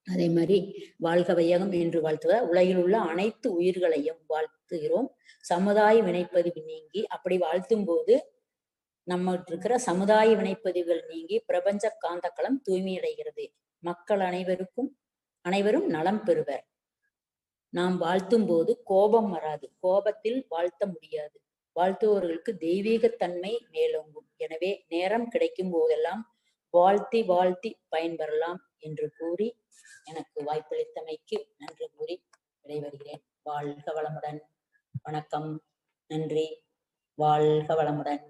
அதே மாதிரி வாழ்க வையகம் என்று வாழ்த்துவதால் உலகில் உள்ள அனைத்து உயிர்களையும் வாழ்த்துகிறோம். சமுதாய வினைப்பதிவு நீங்கி அப்படி வாழ்த்தும் போது நம்ம இருக்கிற சமுதாய வினைப்பதிவுகள் நீங்கி பிரபஞ்ச காந்தக்களம் தூய்மையடைகிறது. மக்கள் அனைவரும் நலம் பெறுவர். நாம் வாழ்த்தும் போது கோபம் வராது. கோபத்தில் வாழ்த்த முடியாது. வாழ்த்துபவர்களுக்கு தெய்வீகத்தன்மை மேலோங்கும். எனவே நேரம் கிடைக்கும் போதெல்லாம் வாழ்த்தி வாழ்த்தி பயன்பெறலாம் என்று கூறி எனக்கு வாய்ப்பளித்தமைக்கு நன்றி கூறி விடைபெறுகிறேன். வாழ்க வளமுடன். வணக்கம். நன்றி. வாழ்க வளமுடன்.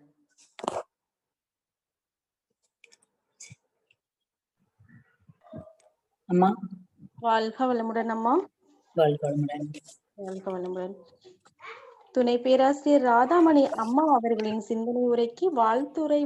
அம்மா வாழ்க வளமுடன். அம்மா வாழ்க வளமுடன். வாழ்க வளமுடன். துணை பேராசிரியர் ராதாமணி அம்மா அவர்களின் சிந்தனை உரைக்கு வாழ்த்துரை